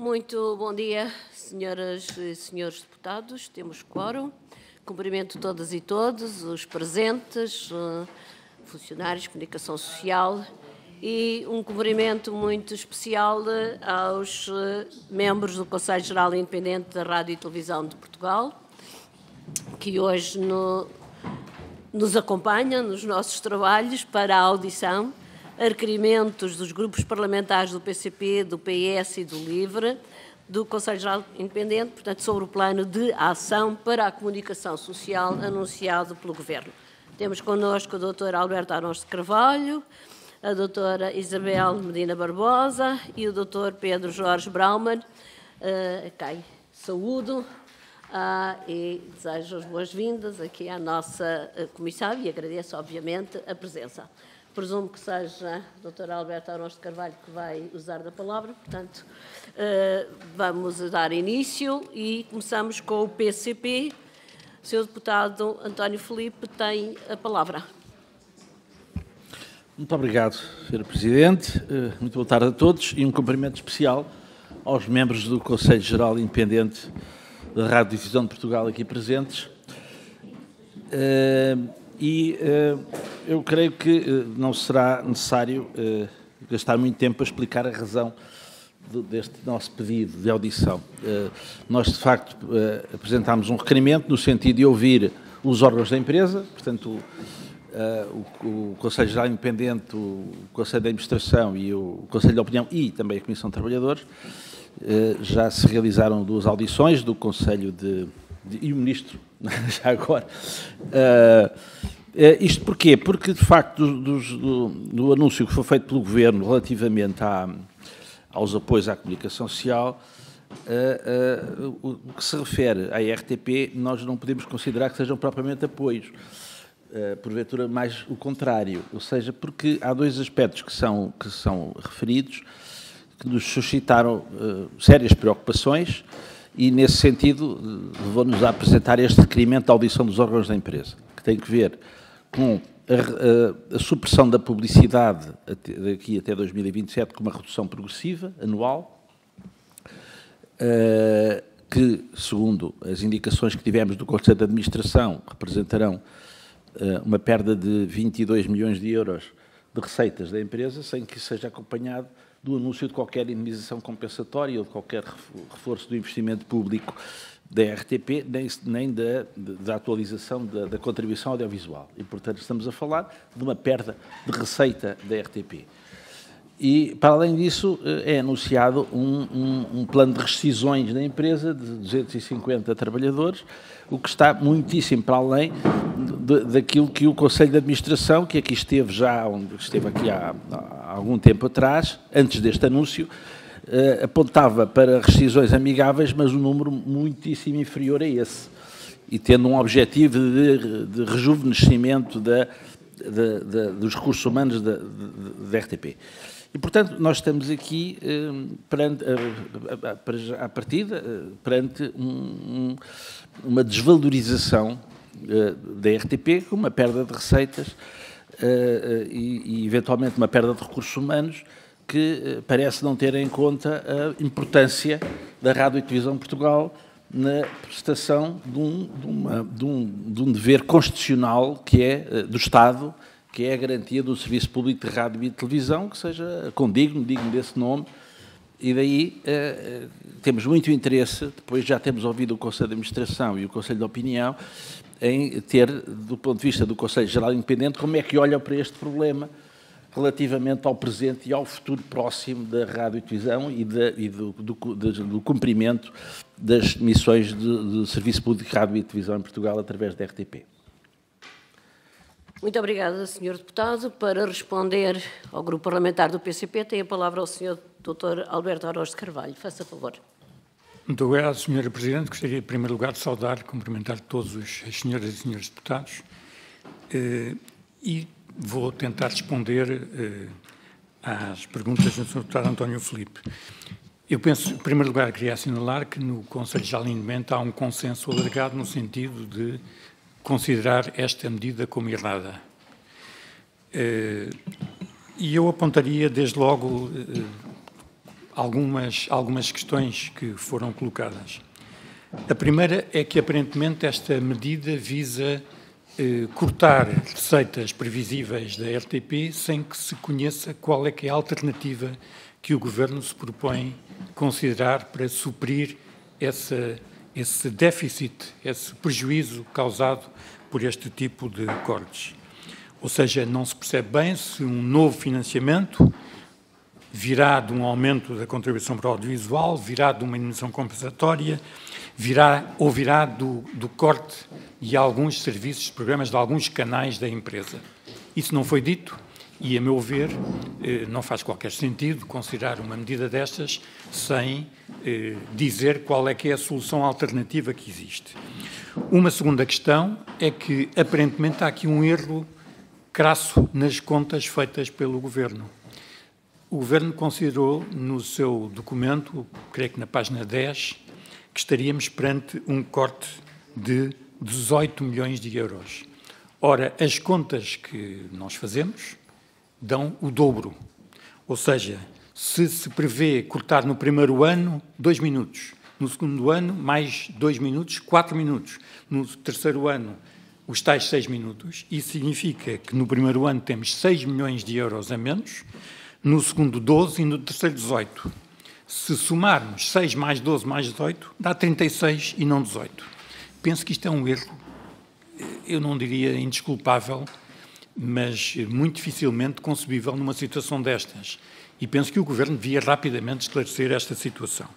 Muito bom dia, senhoras e senhores deputados. Temos quórum. Cumprimento todas e todos, os presentes, funcionários de comunicação social, e um cumprimento muito especial aos membros do Conselho Geral Independente da Rádio e Televisão de Portugal, que hoje nos acompanham nos nossos trabalhos para a audição a requerimentos dos grupos parlamentares do PCP, do PS e do LIVRE, do Conselho Geral Independente, portanto, sobre o plano de ação para a comunicação social anunciado pelo Governo. Temos connosco o Dr. Alberto Arons de Carvalho, a Dra. Isabel Medina Barbosa e o Dr. Pedro Jorge Brauman, a quem saúdo e desejo as boas-vindas aqui à nossa comissão e agradeço, obviamente, a presença. Presumo que seja o Dr. Alberto Arons de Carvalho que vai usar da palavra, portanto, vamos dar início e começamos com o PCP. O Sr. Deputado António Filipe tem a palavra. Muito obrigado, Sr. Presidente. Muito boa tarde a todos e um cumprimento especial aos membros do Conselho Geral Independente da Rádio e Televisão de Portugal aqui presentes. Eu creio que não será necessário gastar muito tempo a explicar a razão deste nosso pedido de audição. Nós, de facto, apresentámos um requerimento no sentido de ouvir os órgãos da empresa, portanto, o Conselho Geral Independente, o Conselho de Administração e o Conselho de Opinião e também a Comissão de Trabalhadores. Já se realizaram duas audições do Conselho e o Ministro, já agora. Isto porquê? Porque, de facto, do anúncio que foi feito pelo Governo relativamente aos apoios à comunicação social, o que se refere à RTP, nós não podemos considerar que sejam propriamente apoios, porventura mais o contrário, ou seja, porque há dois aspectos que são referidos, que nos suscitaram sérias preocupações e, nesse sentido, levou-nos a apresentar este requerimento de audição dos órgãos da empresa, que tem que ver com a supressão da publicidade daqui até 2027 com uma redução progressiva, anual, que, segundo as indicações que tivemos do Conselho de Administração, representarão uma perda de 22 milhões de euros de receitas da empresa, sem que isso seja acompanhado do anúncio de qualquer indemnização compensatória ou de qualquer reforço do investimento público da RTP, nem da atualização da contribuição audiovisual. E, portanto, estamos a falar de uma perda de receita da RTP. E, para além disso, é anunciado um plano de rescisões na empresa de 250 trabalhadores, o que está muitíssimo para além daquilo que o Conselho de Administração, que aqui esteve aqui há algum tempo atrás, antes deste anúncio, apontava para rescisões amigáveis, mas um número muitíssimo inferior a esse, e tendo um objetivo de rejuvenescimento dos recursos humanos da RTP. E, portanto, nós estamos aqui, à partida, perante uma desvalorização da RTP, com uma perda de receitas e, eventualmente, uma perda de recursos humanos, que parece não ter em conta a importância da Rádio e Televisão de Portugal na prestação de um dever constitucional que é do Estado, que é a garantia do serviço público de rádio e de televisão, que seja digno desse nome, e daí temos muito interesse, depois já temos ouvido o Conselho de Administração e o Conselho de Opinião, em ter, do ponto de vista do Conselho Geral Independente, como é que olham para este problema relativamente ao presente e ao futuro próximo da rádio e televisão e do cumprimento das missões de serviço público de rádio e televisão em Portugal através da RTP. Muito obrigada, Sr. Deputado. Para responder ao Grupo Parlamentar do PCP, tem a palavra o Sr. Dr. Alberto Arons de Carvalho. Faça favor. Muito obrigado, Sra. Presidente. Gostaria, em primeiro lugar, de saudar e cumprimentar todos as senhoras e senhores deputados e vou tentar responder às perguntas do Sr. Deputado António Filipe. Eu penso, em primeiro lugar, queria assinalar que no Conselho Geral Independente há um consenso alargado no sentido de considerar esta medida como errada. E eu apontaria, desde logo, algumas questões que foram colocadas. A primeira é que, aparentemente, esta medida visa cortar receitas previsíveis da RTP sem que se conheça qual é que é a alternativa que o Governo se propõe considerar para suprir esse déficit, esse prejuízo causado por este tipo de cortes. Ou seja, não se percebe bem se um novo financiamento virá de um aumento da contribuição para o audiovisual, virá de uma diminuição compensatória, virá do corte de alguns serviços, programas de alguns canais da empresa. Isso não foi dito e, a meu ver, não faz qualquer sentido considerar uma medida destas sem dizer qual é que é a solução alternativa que existe. Uma segunda questão é que, aparentemente, há aqui um erro crasso nas contas feitas pelo Governo. O Governo considerou no seu documento, creio que na página 10, que estaríamos perante um corte de 18 milhões de euros. Ora, as contas que nós fazemos dão o dobro. Ou seja, se se prevê cortar no primeiro ano 2 minutos, no segundo ano mais 2 minutos, 4 minutos, no terceiro ano os tais 6 minutos, isso significa que no primeiro ano temos 6 milhões de euros a menos, no segundo 12 e no terceiro 18. Se somarmos 6 mais 12 mais 18, dá 36 e não 18. Penso que isto é um erro, eu não diria indesculpável, mas muito dificilmente concebível numa situação destas. E penso que o Governo devia rapidamente esclarecer esta situação.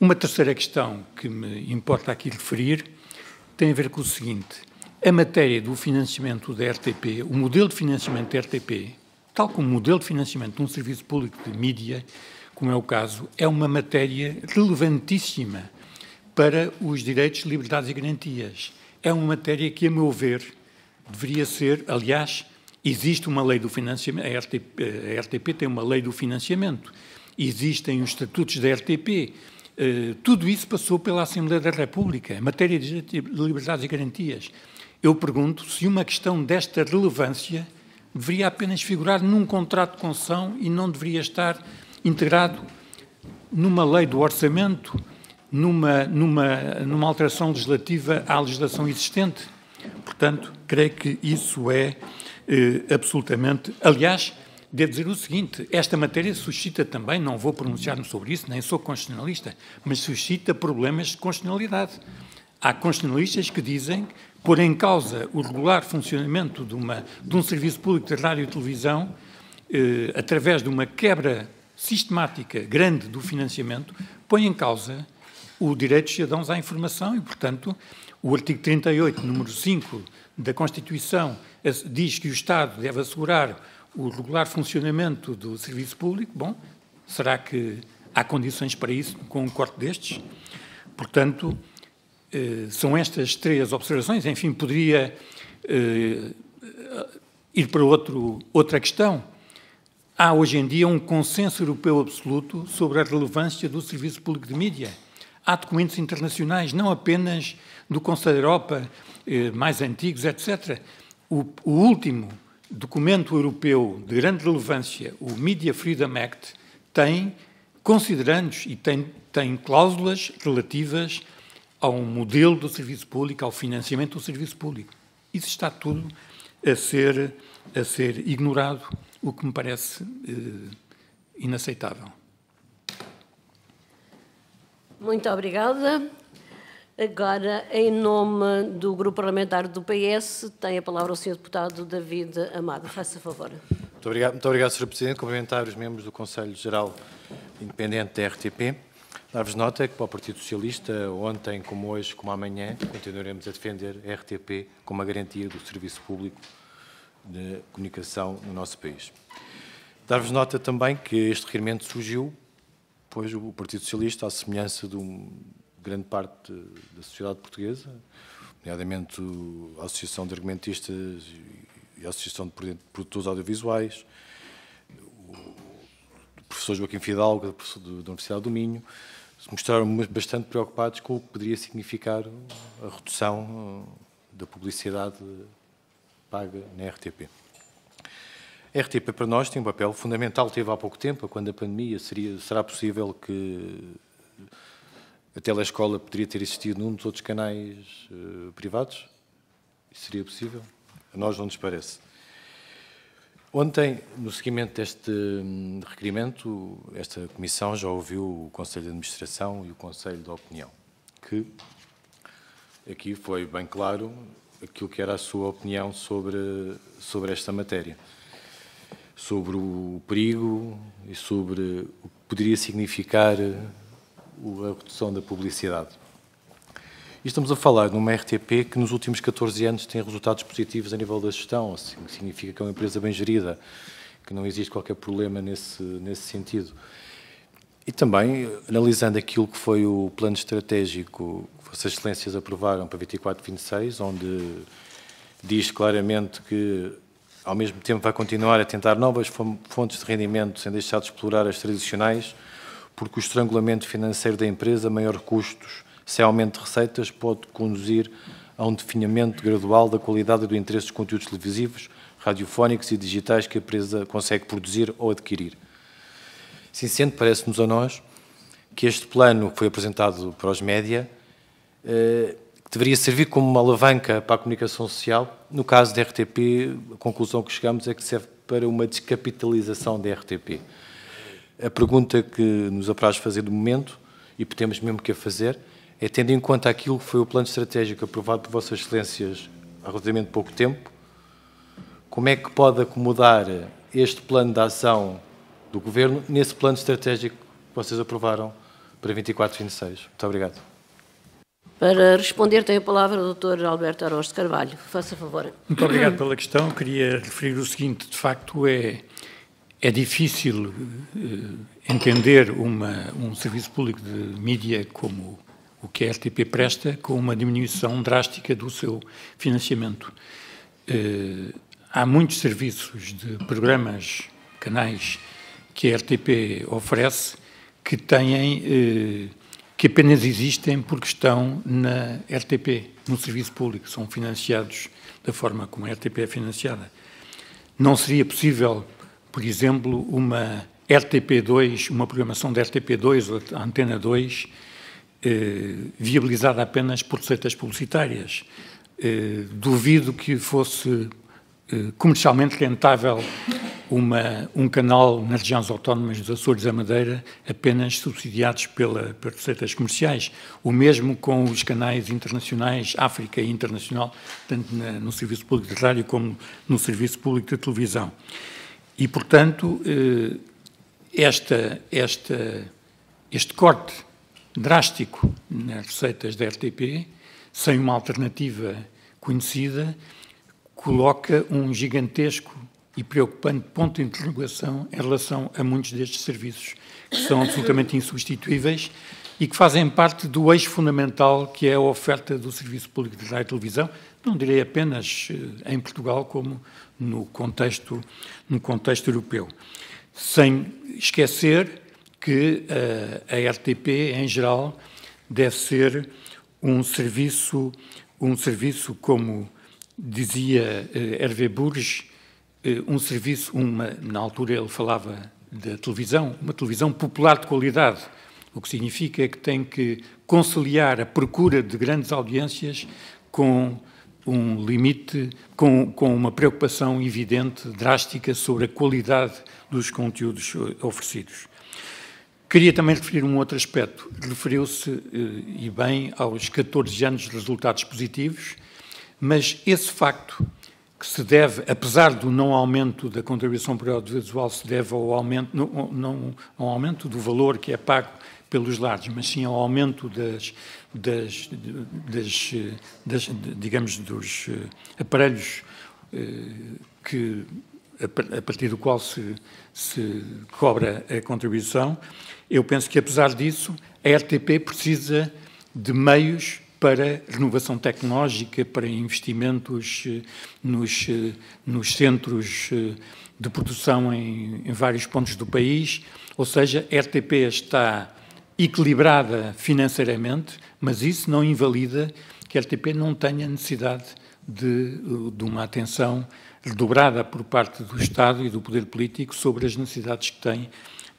Uma terceira questão que me importa aqui referir tem a ver com o seguinte: a matéria do financiamento da RTP, o modelo de financiamento da RTP, tal como o modelo de financiamento de um serviço público de mídia, como é o caso, é uma matéria relevantíssima para os direitos, liberdades e garantias. É uma matéria que, a meu ver, deveria ser, aliás, existe uma lei do financiamento, a RTP tem uma lei do financiamento, existem os estatutos da RTP, tudo isso passou pela Assembleia da República, matéria de direitos, liberdades e garantias. Eu pergunto se uma questão desta relevância deveria apenas figurar num contrato de concessão e não deveria estar integrado numa lei do orçamento, numa alteração legislativa à legislação existente. Portanto, creio que isso é absolutamente... Aliás, devo dizer o seguinte, esta matéria suscita também, não vou pronunciar-me sobre isso, nem sou constitucionalista, mas suscita problemas de constitucionalidade. Há constitucionalistas que dizem pôr em causa o regular funcionamento de um serviço público de rádio e televisão, através de uma quebra sistemática grande do financiamento, põe em causa o direito dos cidadãos à informação e, portanto, o artigo 38, número 5 da Constituição, diz que o Estado deve assegurar o regular funcionamento do serviço público. Bom, será que há condições para isso com um corte destes? Portanto, são estas 3 observações. Enfim, poderia ir para outra questão. Há hoje em dia um consenso europeu absoluto sobre a relevância do serviço público de mídia. Há documentos internacionais, não apenas do Conselho da Europa, mais antigos, etc. O último documento europeu de grande relevância, o Media Freedom Act, tem considerandos e tem cláusulas relativas ao modelo do serviço público, ao financiamento do serviço público. Isso está tudo a ser ignorado, o que me parece inaceitável. Muito obrigada. Agora, em nome do Grupo Parlamentar do PS, tem a palavra o Sr. Deputado David Amado. Faça favor. Muito obrigado, Sr. Presidente. Cumprimentar os membros do Conselho Geral Independente da RTP. Dar-vos nota que, para o Partido Socialista, ontem, como hoje, como amanhã, continuaremos a defender a RTP como a garantia do serviço público de comunicação no nosso país. Dar-vos nota também que este requerimento surgiu, pois o Partido Socialista, à semelhança de grande parte da sociedade portuguesa, nomeadamente a Associação de Argumentistas e a Associação de Produtores Audiovisuais, o professor Joaquim Fidalgo, da Universidade do Minho, se mostraram bastante preocupados com o que poderia significar a redução da publicidade paga na RTP. A RTP para nós tem um papel fundamental, teve há pouco tempo, quando a pandemia será possível que a telescola poderia ter existido num dos outros canais privados? Isso seria possível? A nós não nos parece. Ontem, no seguimento deste requerimento, esta Comissão já ouviu o Conselho de Administração e o Conselho de Opinião, que aqui foi bem claro aquilo que era a sua opinião sobre esta matéria, sobre o perigo e sobre o que poderia significar a redução da publicidade. E estamos a falar de uma RTP que nos últimos 14 anos tem resultados positivos a nível da gestão, assim, significa que é uma empresa bem gerida, que não existe qualquer problema nesse sentido. E também, analisando aquilo que foi o plano estratégico que Vossas Excelências aprovaram para 24-26, onde diz claramente que, ao mesmo tempo, vai continuar a tentar novas fontes de rendimento sem deixar de explorar as tradicionais, porque o estrangulamento financeiro da empresa, maior custos, sem aumento de receitas, pode conduzir a um definhamento gradual da qualidade e do interesse dos conteúdos televisivos, radiofónicos e digitais que a empresa consegue produzir ou adquirir. Assim sendo, parece-nos a nós que este plano que foi apresentado para os média deveria servir como uma alavanca para a comunicação social. No caso da RTP, a conclusão que chegamos é que serve para uma descapitalização da RTP. A pergunta que nos apraz fazer do momento, e temos mesmo que a fazer, é, tendo em conta aquilo que foi o plano estratégico aprovado por Vossas Excelências há relativamente pouco tempo, como é que pode acomodar este plano de ação do Governo nesse plano estratégico que vocês aprovaram para 24-26? Muito obrigado. Para responder, tem a palavra o Dr. Alberto Araújo de Carvalho. Faça favor. Muito obrigado pela questão. Queria referir o seguinte: de facto, é difícil entender um serviço público de mídia como o que a RTP presta, com uma diminuição drástica do seu financiamento. Há muitos serviços de programas, canais, que a RTP oferece, que que apenas existem porque estão na RTP, no serviço público, são financiados da forma como a RTP é financiada. Não seria possível, por exemplo, uma RTP2, uma programação da RTP2 ou a Antena 2, viabilizada apenas por receitas publicitárias. Duvido que fosse comercialmente rentável um canal nas regiões autónomas dos Açores e da Madeira apenas subsidiados pelas receitas comerciais. O mesmo com os canais internacionais, África e Internacional, tanto no Serviço Público de Rádio como no Serviço Público de Televisão. E, portanto, este corte drástico nas receitas da RTP, sem uma alternativa conhecida, coloca um gigantesco e preocupante ponto de interrogação em relação a muitos destes serviços, que são absolutamente insubstituíveis e que fazem parte do eixo fundamental que é a oferta do Serviço Público de Rádio e Televisão, não direi apenas em Portugal, como no contexto europeu. Sem esquecer que a RTP, em geral, deve ser um serviço como dizia Hervé Bourges, na altura ele falava da televisão, uma televisão popular de qualidade, o que significa que tem que conciliar a procura de grandes audiências com um limite, com uma preocupação evidente, drástica, sobre a qualidade dos conteúdos oferecidos. Queria também referir um outro aspecto. Referiu-se, e bem, aos 14 anos de resultados positivos, mas esse facto, que se deve, apesar do não aumento da contribuição para o audiovisual, se deve ao aumento, não ao aumento do valor que é pago pelos lares, mas sim ao aumento dos aparelhos a partir do qual se cobra a contribuição. Eu penso que, apesar disso, a RTP precisa de meios para renovação tecnológica, para investimentos nos centros de produção em vários pontos do país. Ou seja, a RTP está equilibrada financeiramente, mas isso não invalida que a RTP não tenha necessidade de uma atenção redobrada por parte do Estado e do poder político sobre as necessidades que tem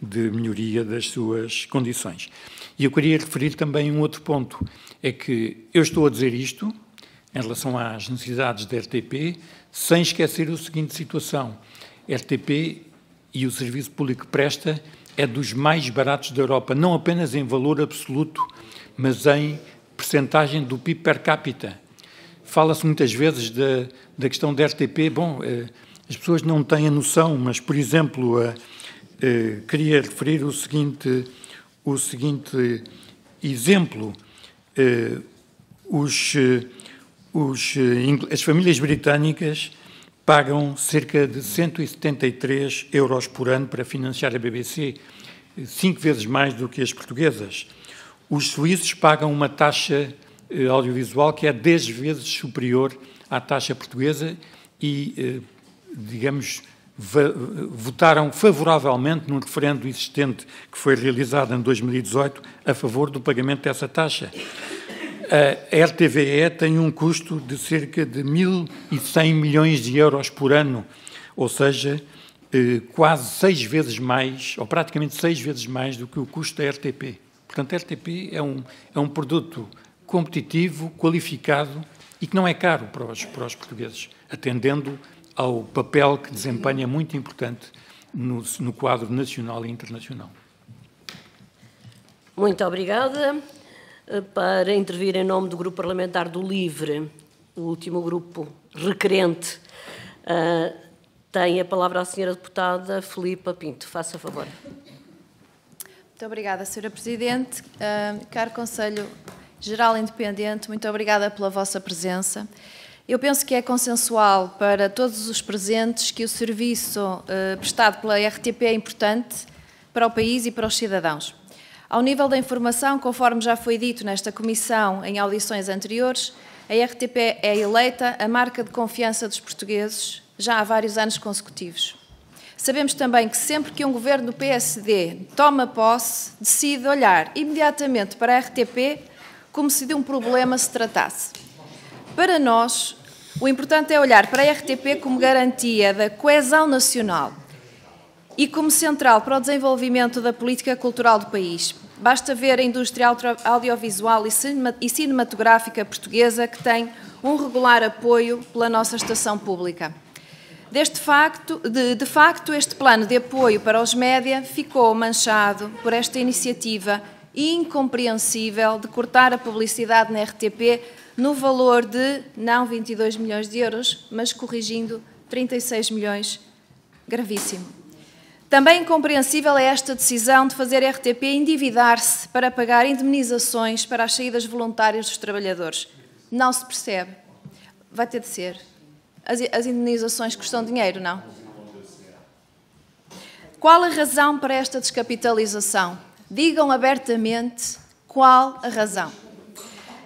de melhoria das suas condições. E eu queria referir também um outro ponto, é que eu estou a dizer isto em relação às necessidades da RTP, sem esquecer a seguinte situação. A RTP e o serviço público que presta é dos mais baratos da Europa, não apenas em valor absoluto, mas em percentagem do PIB per capita. Fala-se muitas vezes da questão da RTP. Bom, as pessoas não têm a noção, mas, por exemplo, queria referir o seguinte exemplo. As famílias britânicas pagam cerca de 173 euros por ano para financiar a BBC, 5 vezes mais do que as portuguesas. Os suíços pagam uma taxa audiovisual que é 10 vezes superior à taxa portuguesa e, digamos, votaram favoravelmente num referendo existente que foi realizado em 2018 a favor do pagamento dessa taxa. A RTVE tem um custo de cerca de 1.100 milhões de euros por ano, ou seja, quase 6 vezes mais, ou praticamente 6 vezes mais do que o custo da RTP. Portanto, a RTP é um produto competitivo, qualificado e que não é caro para os portugueses, atendendo ao papel que desempenha muito importante no quadro nacional e internacional. Muito obrigada. Para intervir em nome do Grupo Parlamentar do LIVRE, o último grupo requerente, tem a palavra a senhora deputada Filipa Pinto. Faça favor. Muito obrigada, Sra. Presidente. Caro Conselho Geral Independente, muito obrigada pela vossa presença. Eu penso que é consensual para todos os presentes que o serviço prestado pela RTP é importante para o país e para os cidadãos. Ao nível da informação, conforme já foi dito nesta comissão em audições anteriores, a RTP é eleita a marca de confiança dos portugueses já há vários anos consecutivos. Sabemos também que sempre que um governo do PSD toma posse, decide olhar imediatamente para a RTP como se de um problema se tratasse. Para nós, o importante é olhar para a RTP como garantia da coesão nacional e como central para o desenvolvimento da política cultural do país. Basta ver a indústria audiovisual e cinematográfica portuguesa, que tem um regular apoio pela nossa estação pública. De facto, este plano de apoio para os média ficou manchado por esta iniciativa incompreensível de cortar a publicidade na RTP no valor de, não 22 milhões de euros, mas corrigindo, 36 milhões, gravíssimo. Também incompreensível é esta decisão de fazer a RTP endividar-se para pagar indemnizações para as saídas voluntárias dos trabalhadores. Não se percebe. Vai ter de ser. As indemnizações custam dinheiro, não? Qual a razão para esta descapitalização? Digam abertamente qual a razão.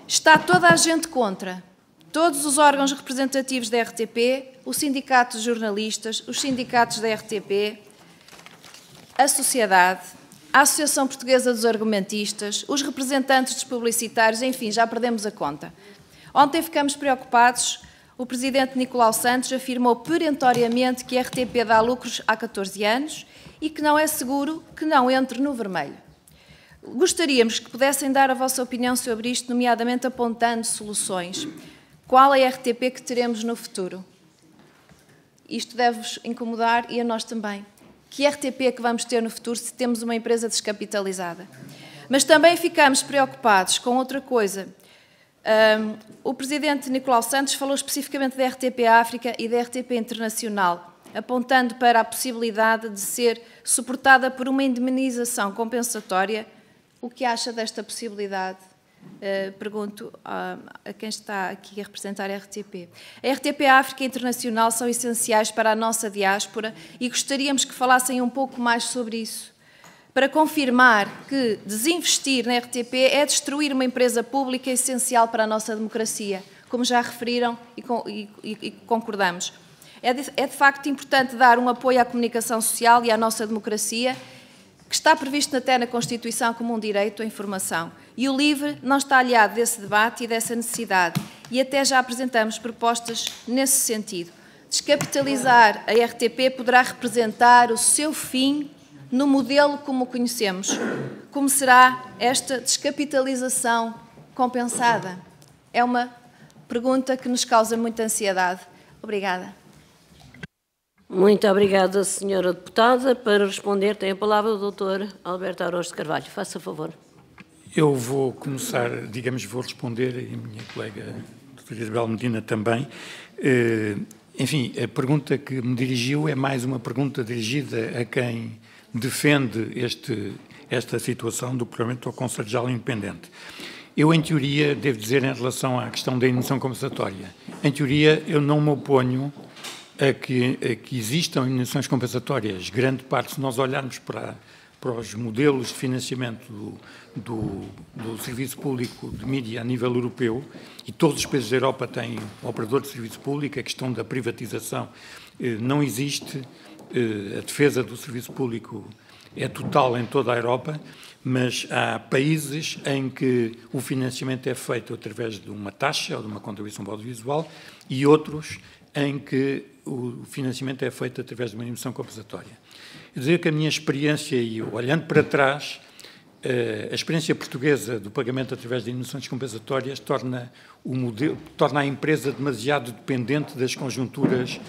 Está toda a gente contra. Todos os órgãos representativos da RTP, o Sindicato de Jornalistas, os sindicatos da RTP, a sociedade, a Associação Portuguesa dos Argumentistas, os representantes dos publicitários, enfim, já perdemos a conta. Ontem ficamos preocupados. O presidente Nicolau Santos afirmou perentoriamente que a RTP dá lucros há 14 anos e que não é seguro que não entre no vermelho. Gostaríamos que pudessem dar a vossa opinião sobre isto, nomeadamente apontando soluções. Qual é a RTP que teremos no futuro? Isto deve-vos incomodar e a nós também. Que RTP é que vamos ter no futuro se temos uma empresa descapitalizada? Mas também ficamos preocupados com outra coisa. O presidente Nicolau Santos falou especificamente da RTP África e da RTP Internacional, apontando para a possibilidade de ser suportada por uma indemnização compensatória. O que acha desta possibilidade? Pergunto a quem está aqui a representar a RTP. A RTP África e Internacional são essenciais para a nossa diáspora e gostaríamos que falassem um pouco mais sobre isso, para confirmar que desinvestir na RTP é destruir uma empresa pública essencial para a nossa democracia, como já referiram e concordamos. É de facto importante dar um apoio à comunicação social e à nossa democracia, que está previsto até na Constituição como um direito à informação. E o LIVRE não está aliado desse debate e dessa necessidade. e até já apresentamos propostas nesse sentido. Descapitalizar a RTP poderá representar o seu fim no modelo como o conhecemos. Como será esta descapitalização compensada? É uma pergunta que nos causa muita ansiedade. Obrigada. Muito obrigada, senhora deputada. Para responder, tem a palavra o doutor Alberto Araújo de Carvalho. Faça favor. Eu vou começar, digamos, vou responder, e a minha colega, a doutora Isabel Medina também. Enfim, a pergunta que me dirigiu é mais uma pergunta dirigida a quem defende esta situação do Parlamento ao Conselho Geral Independente. Eu, em teoria, devo dizer, em relação à questão da indenização compensatória, em teoria, eu não me oponho a que existam indenizações compensatórias. Grande parte, se nós olharmos para os modelos de financiamento do serviço público de mídia a nível europeu, e todos os países da Europa têm um operador de serviço público, a questão da privatização não existe, a defesa do serviço público é total em toda a Europa, mas há países em que o financiamento é feito através de uma taxa ou de uma contribuição audiovisual e outros em que o financiamento é feito através de uma indenização compensatória. Quer dizer que a minha experiência, e olhando para trás, a experiência portuguesa do pagamento através de indenizações compensatórias torna a empresa demasiado dependente das conjunturas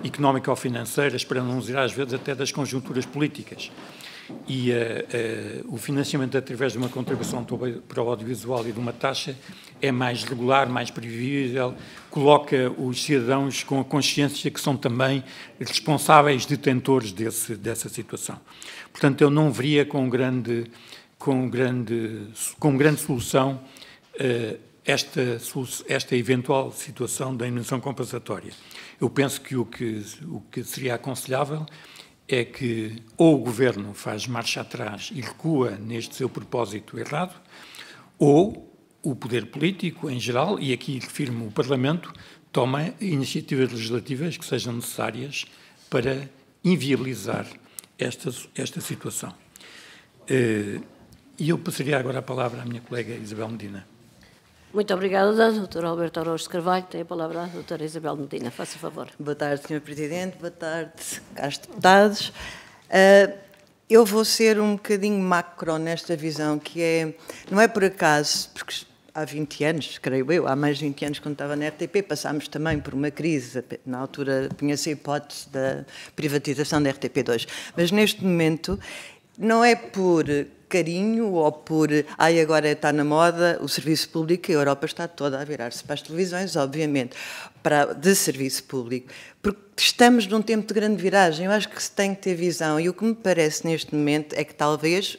económico-financeiras, para não dizer às vezes até das conjunturas políticas. E o financiamento através de uma contribuição para o audiovisual e de uma taxa é mais regular, mais previsível, coloca os cidadãos com a consciência que são também responsáveis detentores dessa situação. Portanto, eu não veria com grande solução esta eventual situação da indenização compensatória. Eu penso que o que seria aconselhável é que ou o Governo faz marcha atrás e recua neste seu propósito errado, ou o poder político em geral, e aqui refiro-me o Parlamento, toma iniciativas legislativas que sejam necessárias para inviabilizar esta situação. E eu passaria agora a palavra à minha colega Isabel Medina. Muito obrigada, doutor Alberto Araújo de Carvalho. Tem a palavra a doutora Isabel Medina. Faça favor. Boa tarde, Sr. Presidente. Boa tarde, caros deputados. Eu vou ser um bocadinho macro nesta visão, que não é por acaso, porque há 20 anos, creio eu, há mais de 20 anos, quando estava na RTP, passámos também por uma crise. Na altura punha-se a hipótese da privatização da RTP2. Mas neste momento não é por carinho ou por agora está na moda o serviço público, e a Europa está toda a virar-se para as televisões, obviamente, de serviço público, porque estamos num tempo de grande viragem. Eu acho que se tem que ter visão, e o que me parece neste momento é que talvez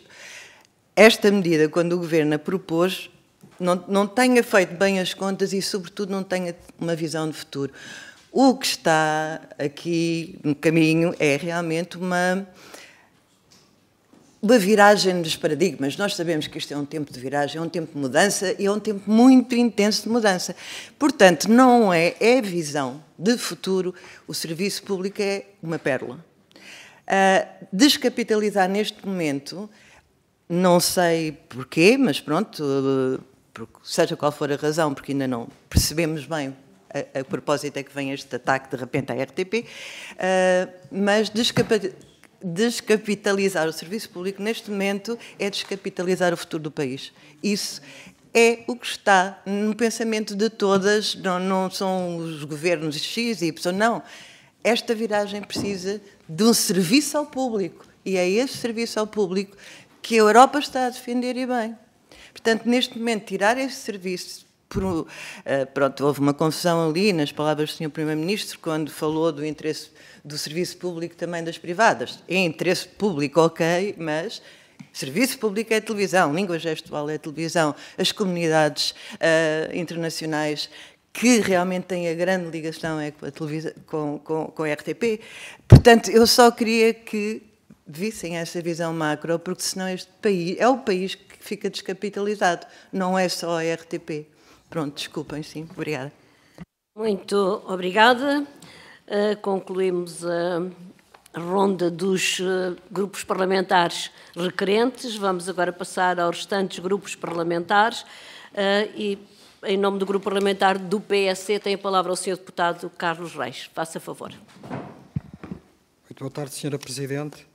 esta medida, quando o Governo a propôs, não tenha feito bem as contas e, sobretudo, não tenha uma visão de futuro. O que está aqui no caminho é realmente uma viragem dos paradigmas. Nós sabemos que isto é um tempo de viragem, é um tempo de mudança e é um tempo muito intenso de mudança. Portanto, não é a visão de futuro, o serviço público é uma pérola. Descapitalizar neste momento, não sei porquê, mas pronto, seja qual for a razão, porque ainda não percebemos bem a propósito é que vem este ataque de repente à RTP, mas descapitalizar o serviço público neste momento é descapitalizar o futuro do país. Isso é o que está no pensamento de todas, não são os governos X e Y, não. Esta viragem precisa de um serviço ao público, e é esse serviço ao público que a Europa está a defender, e bem. Portanto, neste momento, tirar esse serviço, pronto, houve uma confusão ali nas palavras do Sr. Primeiro-Ministro, quando falou do interesse do serviço público também das privadas. É interesse público, ok, mas serviço público é televisão, língua gestual é televisão, as comunidades internacionais que realmente têm a grande ligação com a televisão, com a RTP. Portanto, eu só queria que vissem essa visão macro, porque senão este país é o país que fica descapitalizado, não é só a RTP. Pronto, desculpem, sim. Obrigada. Muito obrigada. Concluímos a ronda dos grupos parlamentares requerentes. Vamos agora passar aos restantes grupos parlamentares e em nome do Grupo Parlamentar do PSD, tem a palavra o Sr. Deputado Carlos Reis. Faça favor. Muito boa tarde, Sra. Presidente.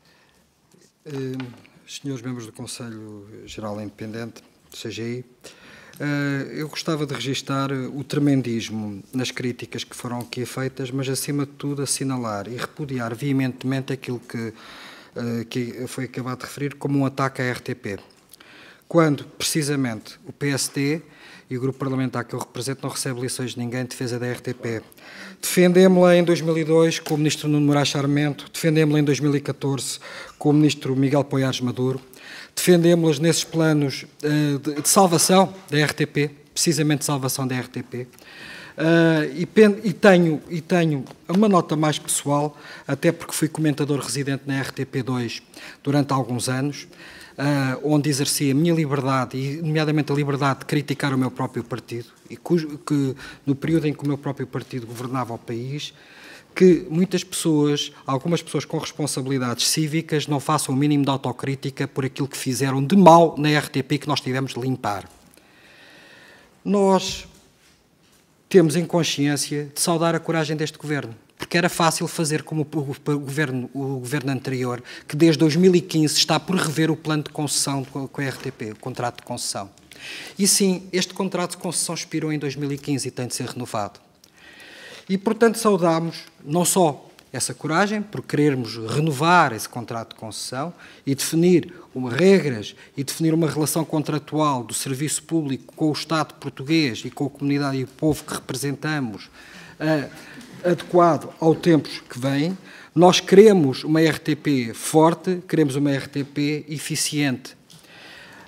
Senhores membros do Conselho Geral Independente, do CGI, eu gostava de registar o tremendismo nas críticas que foram aqui feitas, mas, acima de tudo, assinalar e repudiar veementemente aquilo que foi acabado de referir como um ataque à RTP. Quando, precisamente, o PSD e o grupo parlamentar que eu represento não recebe lições de ninguém em defesa da RTP. Defendemos-la em 2002 com o ministro Nuno Moraes Sarmento, defendemos-la em 2014 com o ministro Miguel Poiares Maduro, defendemos-las nesses planos de salvação da RTP, precisamente de salvação da RTP, e tenho uma nota mais pessoal, até porque fui comentador residente na RTP2 durante alguns anos, onde exerci a minha liberdade, e nomeadamente a liberdade de criticar o meu próprio partido, e que no período em que o meu próprio partido governava o país, que muitas pessoas, algumas pessoas com responsabilidades cívicas, não façam o mínimo de autocrítica por aquilo que fizeram de mal na RTP que nós tivemos de limpar. Nós temos em consciência de saudar a coragem deste governo, porque era fácil fazer como o governo anterior, que desde 2015 está por rever o plano de concessão com a RTP, o contrato de concessão. E sim, este contrato de concessão expirou em 2015 e tem de ser renovado. E, portanto, saudamos não só essa coragem, por querermos renovar esse contrato de concessão e definir regras e definir uma relação contratual do serviço público com o Estado português e com a comunidade e o povo que representamos, adequado aos tempos que vêm. Nós queremos uma RTP forte, queremos uma RTP eficiente.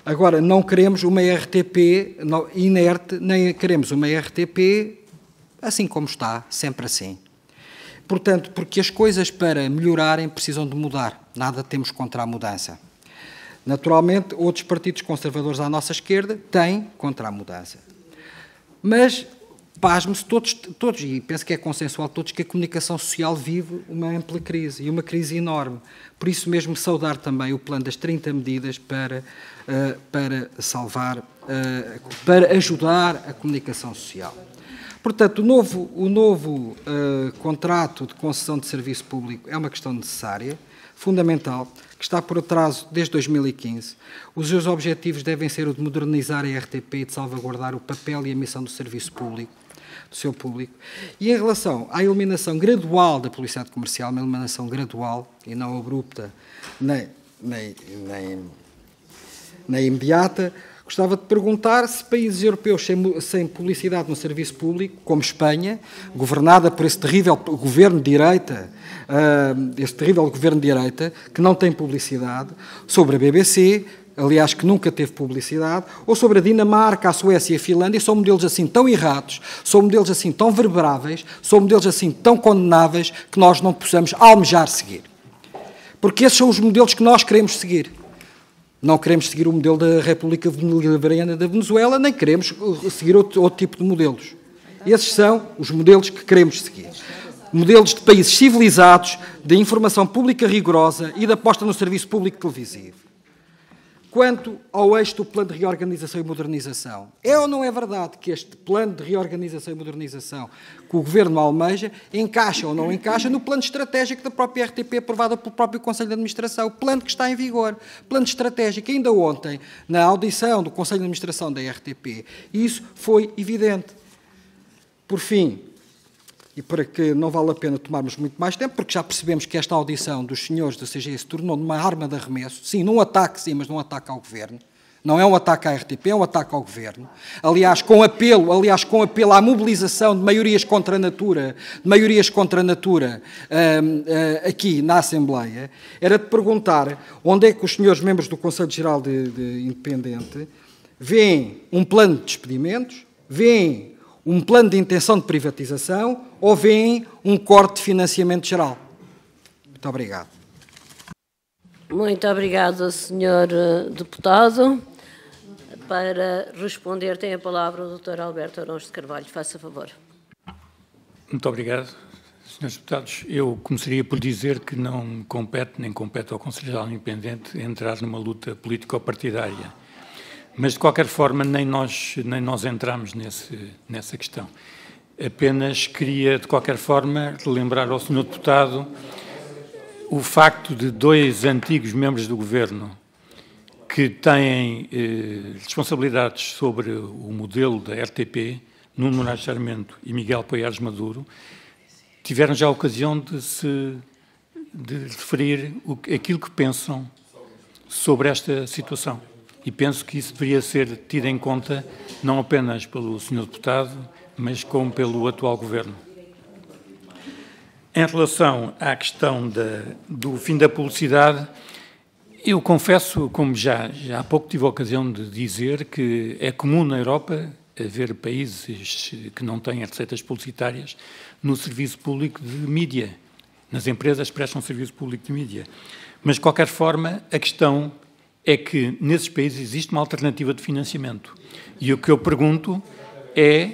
Agora, não queremos uma RTP inerte, nem queremos uma RTP assim como está, sempre assim. Portanto, porque as coisas para melhorarem precisam de mudar. Nada temos contra a mudança. Naturalmente, outros partidos conservadores à nossa esquerda têm contra a mudança. Mas pasme-se todos, e penso que é consensual todos, que a comunicação social vive uma ampla crise, e uma crise enorme. Por isso mesmo saudar também o plano das 30 medidas para salvar, para ajudar a comunicação social. Portanto, o novo contrato de concessão de serviço público é uma questão necessária, fundamental, que está por atraso desde 2015. Os seus objetivos devem ser o de modernizar a RTP e de salvaguardar o papel e a missão do serviço público, do seu público. E em relação à eliminação gradual da publicidade comercial, uma eliminação gradual e não abrupta nem imediata, gostava de perguntar se países europeus sem publicidade no serviço público, como Espanha, governada por esse terrível governo de direita, que não tem publicidade, sobre a BBC, aliás, que nunca teve publicidade, ou sobre a Dinamarca, a Suécia e a Finlândia, são modelos assim tão errados, são modelos assim tão verberáveis, são modelos assim tão condenáveis, que nós não possamos almejar seguir. Porque esses são os modelos que nós queremos seguir. Não queremos seguir o modelo da República Bolivariana da Venezuela, nem queremos seguir outro tipo de modelos. Esses são os modelos que queremos seguir. Modelos de países civilizados, de informação pública rigorosa e de aposta no serviço público televisivo. Quanto ao eixo do plano de reorganização e modernização, é ou não é verdade que este plano de reorganização e modernização que o Governo almeja encaixa ou não encaixa no plano estratégico da própria RTP, aprovado pelo próprio Conselho de Administração, o plano que está em vigor, plano estratégico. Ainda ontem, na audição do Conselho de Administração da RTP, isso foi evidente. Por fim, e para que não vale a pena tomarmos muito mais tempo, porque já percebemos que esta audição dos senhores da CGI se tornou numa arma de arremesso, sim, num ataque, sim, mas num ataque ao Governo. Não é um ataque à RTP, é um ataque ao Governo. Aliás, com apelo à mobilização de maiorias contra a natura, aqui na Assembleia, era de perguntar onde é que os senhores membros do Conselho Geral de Independente veem um plano de despedimentos, veem um plano de intenção de privatização ou veem um corte de financiamento geral. Muito obrigado. Muito obrigado, Sr. Deputado. Para responder, tem a palavra o Dr. Alberto Arons de Carvalho. Faça favor. Muito obrigado. Senhores Deputados, eu começaria por dizer que não compete, nem compete ao Conselho Geral Independente entrar numa luta político-partidária. Mas, de qualquer forma, nem nós entramos nessa questão. Apenas queria, de qualquer forma, relembrar ao Sr. Deputado o facto de 2 antigos membros do Governo que têm responsabilidades sobre o modelo da RTP, Nuno Moraes Sarmento e Miguel Poiares Maduro, tiveram já a ocasião de referir aquilo que pensam sobre esta situação. E penso que isso deveria ser tido em conta não apenas pelo Sr. Deputado, mas como pelo atual Governo. Em relação à questão do fim da publicidade, eu confesso, como já há pouco tive a ocasião de dizer, que é comum na Europa haver países que não têm receitas publicitárias no serviço público de mídia. Nas empresas prestam serviço público de mídia. Mas, de qualquer forma, a questão é que nesses países existe uma alternativa de financiamento. E o que eu pergunto é,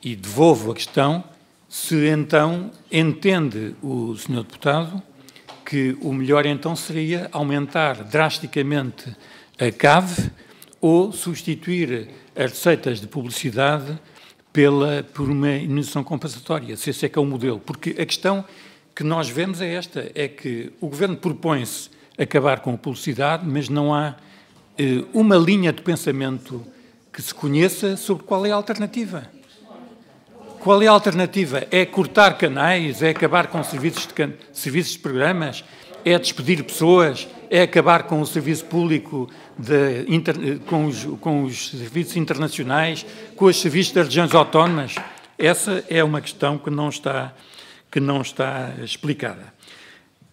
e devolvo a questão, se então entende o Sr. Deputado que o melhor então seria aumentar drasticamente a CAV ou substituir as receitas de publicidade por uma indenização compensatória, se esse é que é o modelo. Porque a questão que nós vemos é esta, é que o Governo propõe-se acabar com a publicidade, mas não há uma linha de pensamento que se conheça sobre qual é a alternativa. Qual é a alternativa? É cortar canais? É acabar com serviços de programas? É despedir pessoas? É acabar com o serviço público, com os serviços internacionais, com os serviços das regiões autónomas? Essa é uma questão que não está explicada.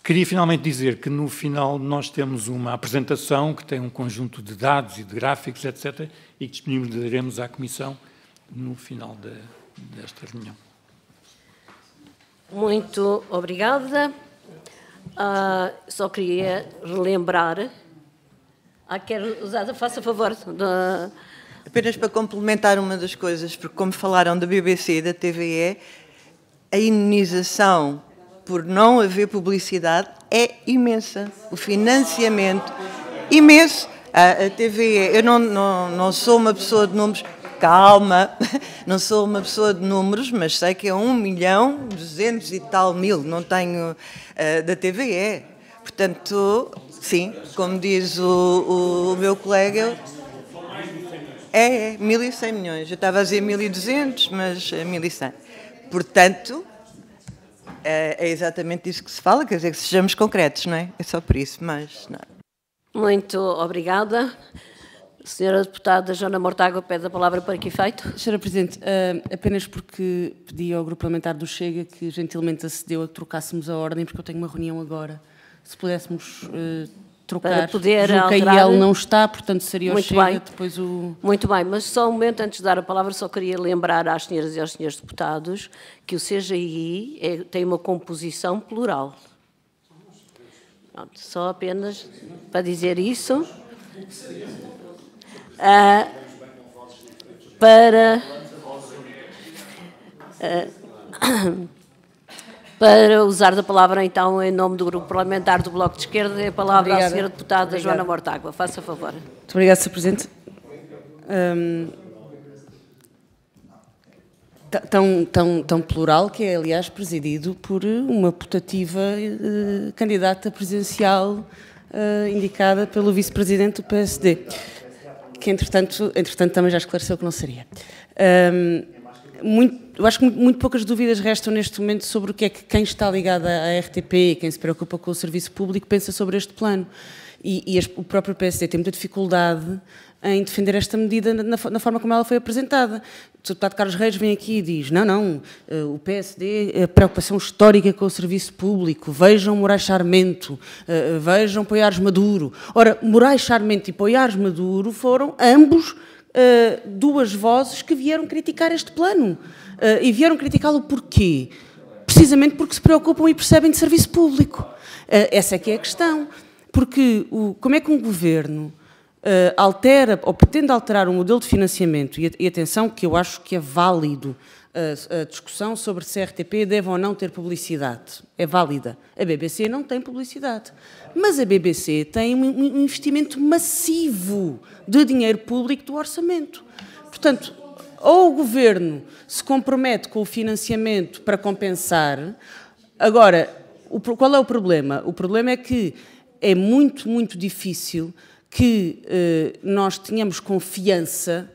Queria finalmente dizer que no final nós temos uma apresentação que tem um conjunto de dados e de gráficos, etc., e que disponibilizaremos à Comissão no final desta reunião. Muito obrigada. Só queria relembrar. Quero usar, faça favor. Apenas para complementar uma das coisas, porque como falaram da BBC e da TVE, a indenização por não haver publicidade é imensa. O financiamento, imenso. A TVE, eu não sou uma pessoa de números, calma, não sou uma pessoa de números, mas sei que é 1.200.000 e tal, não tenho da TVE. Portanto, sim, como diz o meu colega, é 1.100 milhões. Eu estava a dizer 1.200, mas 1.100. portanto, é exatamente isso que se fala, quer dizer, que sejamos concretos, não é? É só por isso, mas não. Muito obrigada. Senhora Deputada Joana Mortágua pede a palavra para que efeito? Senhora Presidente, apenas porque pedi ao Grupo Parlamentar do Chega que gentilmente acedeu a que trocássemos a ordem, porque eu tenho uma reunião agora. Se pudéssemos trocar, para poder julgo que alterar. ele não está, portanto seria o Muito Chega, bem. depois o... Muito bem, mas só um momento antes de dar a palavra, só queria lembrar às senhoras e aos senhores deputados que o CGI tem uma composição plural. Pronto, só apenas para dizer isso. Para usar da palavra, então, em nome do Grupo Parlamentar do Bloco de Esquerda, a palavra à senhora Deputada Joana Mortágua. Faça favor. Muito obrigada, Sr. Presidente. Tão plural que é, aliás, presidido por uma putativa candidata presidencial indicada pelo vice-presidente do PSD, que, entretanto, também já esclareceu que não seria. Eu acho que muito poucas dúvidas restam neste momento sobre o que é que quem está ligado à RTP e quem se preocupa com o serviço público pensa sobre este plano. E o próprio PSD tem muita dificuldade em defender esta medida na forma como ela foi apresentada. O deputado Carlos Reis vem aqui e diz, não, o PSD, a preocupação histórica com o serviço público, vejam Moraes Sarmento, vejam Poiares Maduro. Ora, Moraes Sarmento e Poiares Maduro foram ambos duas vozes que vieram criticar este plano. E vieram criticá-lo porquê? Precisamente porque se preocupam e percebem de serviço público. Essa é que é a questão. Porque como é que um governo altera ou pretende alterar o modelo de financiamento, e atenção que eu acho que é válido a discussão sobre se a RTP deve ou não ter publicidade, é válida. A BBC não tem publicidade, mas a BBC tem um investimento massivo de dinheiro público do orçamento. Portanto, ou o Governo se compromete com o financiamento para compensar. Agora, qual é o problema? O problema é que é muito, muito difícil que nós tenhamos confiança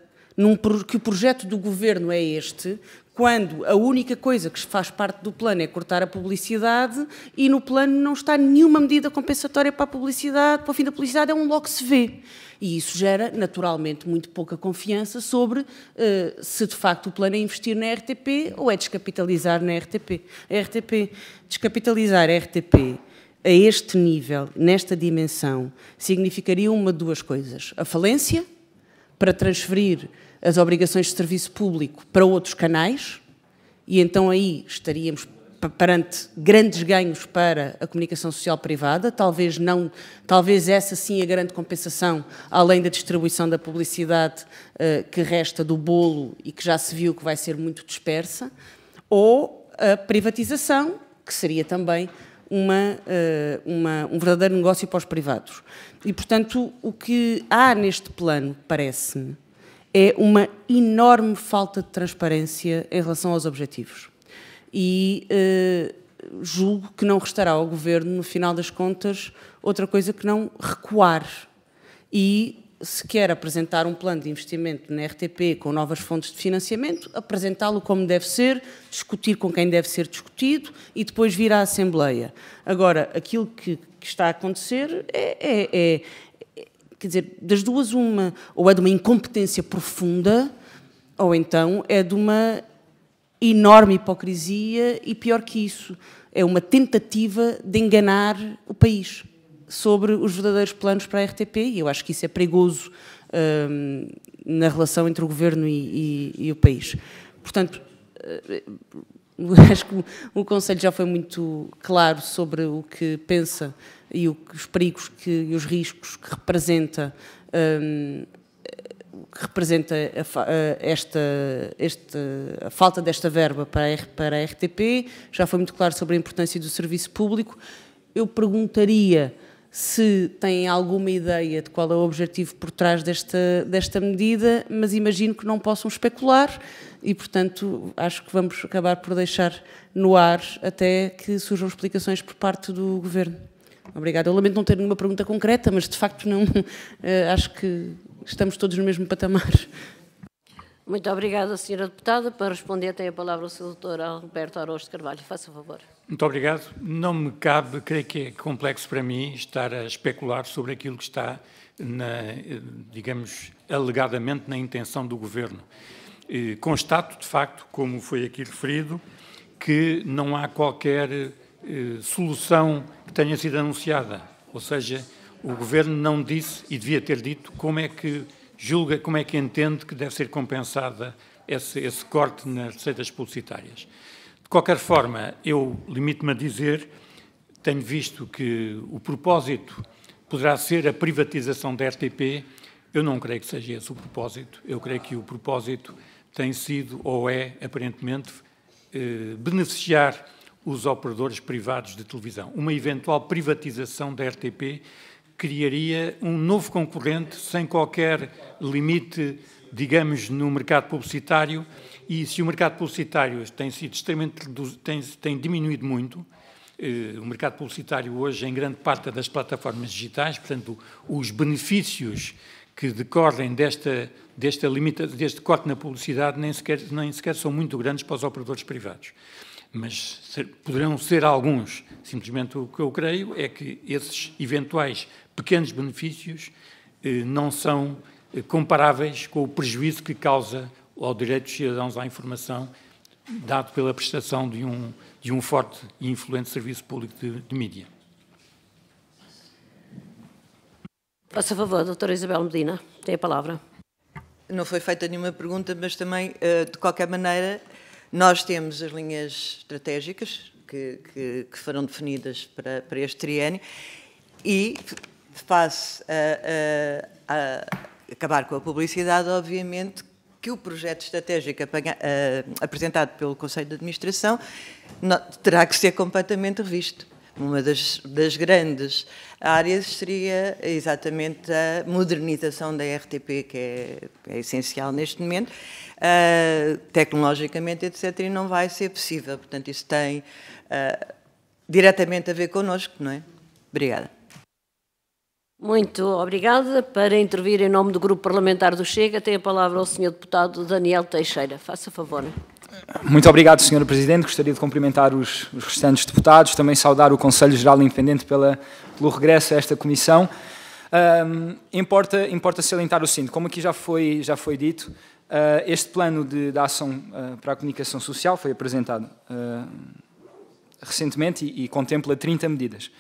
que o projeto do Governo é este, quando a única coisa que faz parte do plano é cortar a publicidade e no plano não está nenhuma medida compensatória para a publicidade, para o fim da publicidade, é um logo se vê. E isso gera, naturalmente, muito pouca confiança sobre se, de facto, o plano é investir na RTP ou é descapitalizar na RTP. A RTP, descapitalizar a RTP a este nível, nesta dimensão, significaria uma de duas coisas. A falência, para transferir as obrigações de serviço público para outros canais, e então aí estaríamos perante grandes ganhos para a comunicação social privada, talvez essa sim a grande compensação, além da distribuição da publicidade que resta do bolo e que já se viu que vai ser muito dispersa, ou a privatização, que seria também um verdadeiro negócio para os privados. E, portanto, o que há neste plano, parece-me, é uma enorme falta de transparência em relação aos objetivos. E julgo que não restará ao Governo, no final das contas, outra coisa que não recuar. E, se quer apresentar um plano de investimento na RTP com novas fontes de financiamento, apresentá-lo como deve ser, discutir com quem deve ser discutido e depois vir à Assembleia. Agora, aquilo que está a acontecer quer dizer, das duas uma, ou é de uma incompetência profunda, ou então é de uma enorme hipocrisia e, pior que isso, é uma tentativa de enganar o país sobre os verdadeiros planos para a RTP, e eu acho que isso é perigoso na relação entre o Governo e o país. Portanto, acho que o Conselho já foi muito claro sobre o que pensa e os perigos e os riscos que representa a falta desta verba para a RTP. Já foi muito claro sobre a importância do serviço público. Eu perguntaria se têm alguma ideia de qual é o objetivo por trás desta medida, mas imagino que não possam especular e, portanto, acho que vamos acabar por deixar no ar até que surjam explicações por parte do Governo. Obrigada. Eu lamento não ter nenhuma pergunta concreta, mas, de facto, não, acho que estamos todos no mesmo patamar. Muito obrigada, Sra. Deputada. Para responder, tem a palavra o Sr. Dr. Alberto Araújo de Carvalho. Faça favor. Muito obrigado. Não me cabe, creio que é complexo para mim estar a especular sobre aquilo que está, digamos, alegadamente na intenção do Governo. Constato, de facto, como foi aqui referido, que não há qualquer solução que tenha sido anunciada. Ou seja, o Governo não disse, e devia ter dito, como é que julga, como é que entende que deve ser compensada esse corte nas receitas publicitárias. De qualquer forma, eu limito-me a dizer, tenho visto que o propósito poderá ser a privatização da RTP. Eu não creio que seja esse o propósito. Eu creio que o propósito tem sido, ou é, aparentemente, beneficiar os operadores privados de televisão. Uma eventual privatização da RTP criaria um novo concorrente sem qualquer limite, digamos, no mercado publicitário, e se o mercado publicitário tem sido extremamente tem diminuído muito, o mercado publicitário hoje em grande parte das plataformas digitais, portanto, os benefícios que decorrem deste corte na publicidade nem sequer são muito grandes para os operadores privados. Mas poderão ser alguns. Simplesmente o que eu creio é que esses eventuais pequenos benefícios não são comparáveis com o prejuízo que causa ao direito dos cidadãos à informação, dado pela prestação de um forte e influente serviço público de mídia. Faça favor, doutora Isabel Medina, tem a palavra. Não foi feita nenhuma pergunta, mas também, de qualquer maneira, nós temos as linhas estratégicas que foram definidas para este triênio e, face acabar com a publicidade, obviamente, que o projeto estratégico apresentado pelo Conselho de Administração terá que ser completamente revisto. Uma das grandes áreas seria exatamente a modernização da RTP, que é essencial neste momento, tecnologicamente, etc., e não vai ser possível. Portanto, isso tem diretamente a ver connosco, não é? Obrigada. Muito obrigada. Para intervir em nome do Grupo Parlamentar do Chega, tem a palavra o Sr. Deputado Daniel Teixeira. Faça favor. Muito obrigado, Sra. Presidente. Gostaria de cumprimentar os restantes deputados, também saudar o Conselho Geral Independente pelo regresso a esta comissão. Importa salientar o seguinte: como aqui já foi dito, este plano de ação para a comunicação social foi apresentado recentemente e contempla 30 medidas.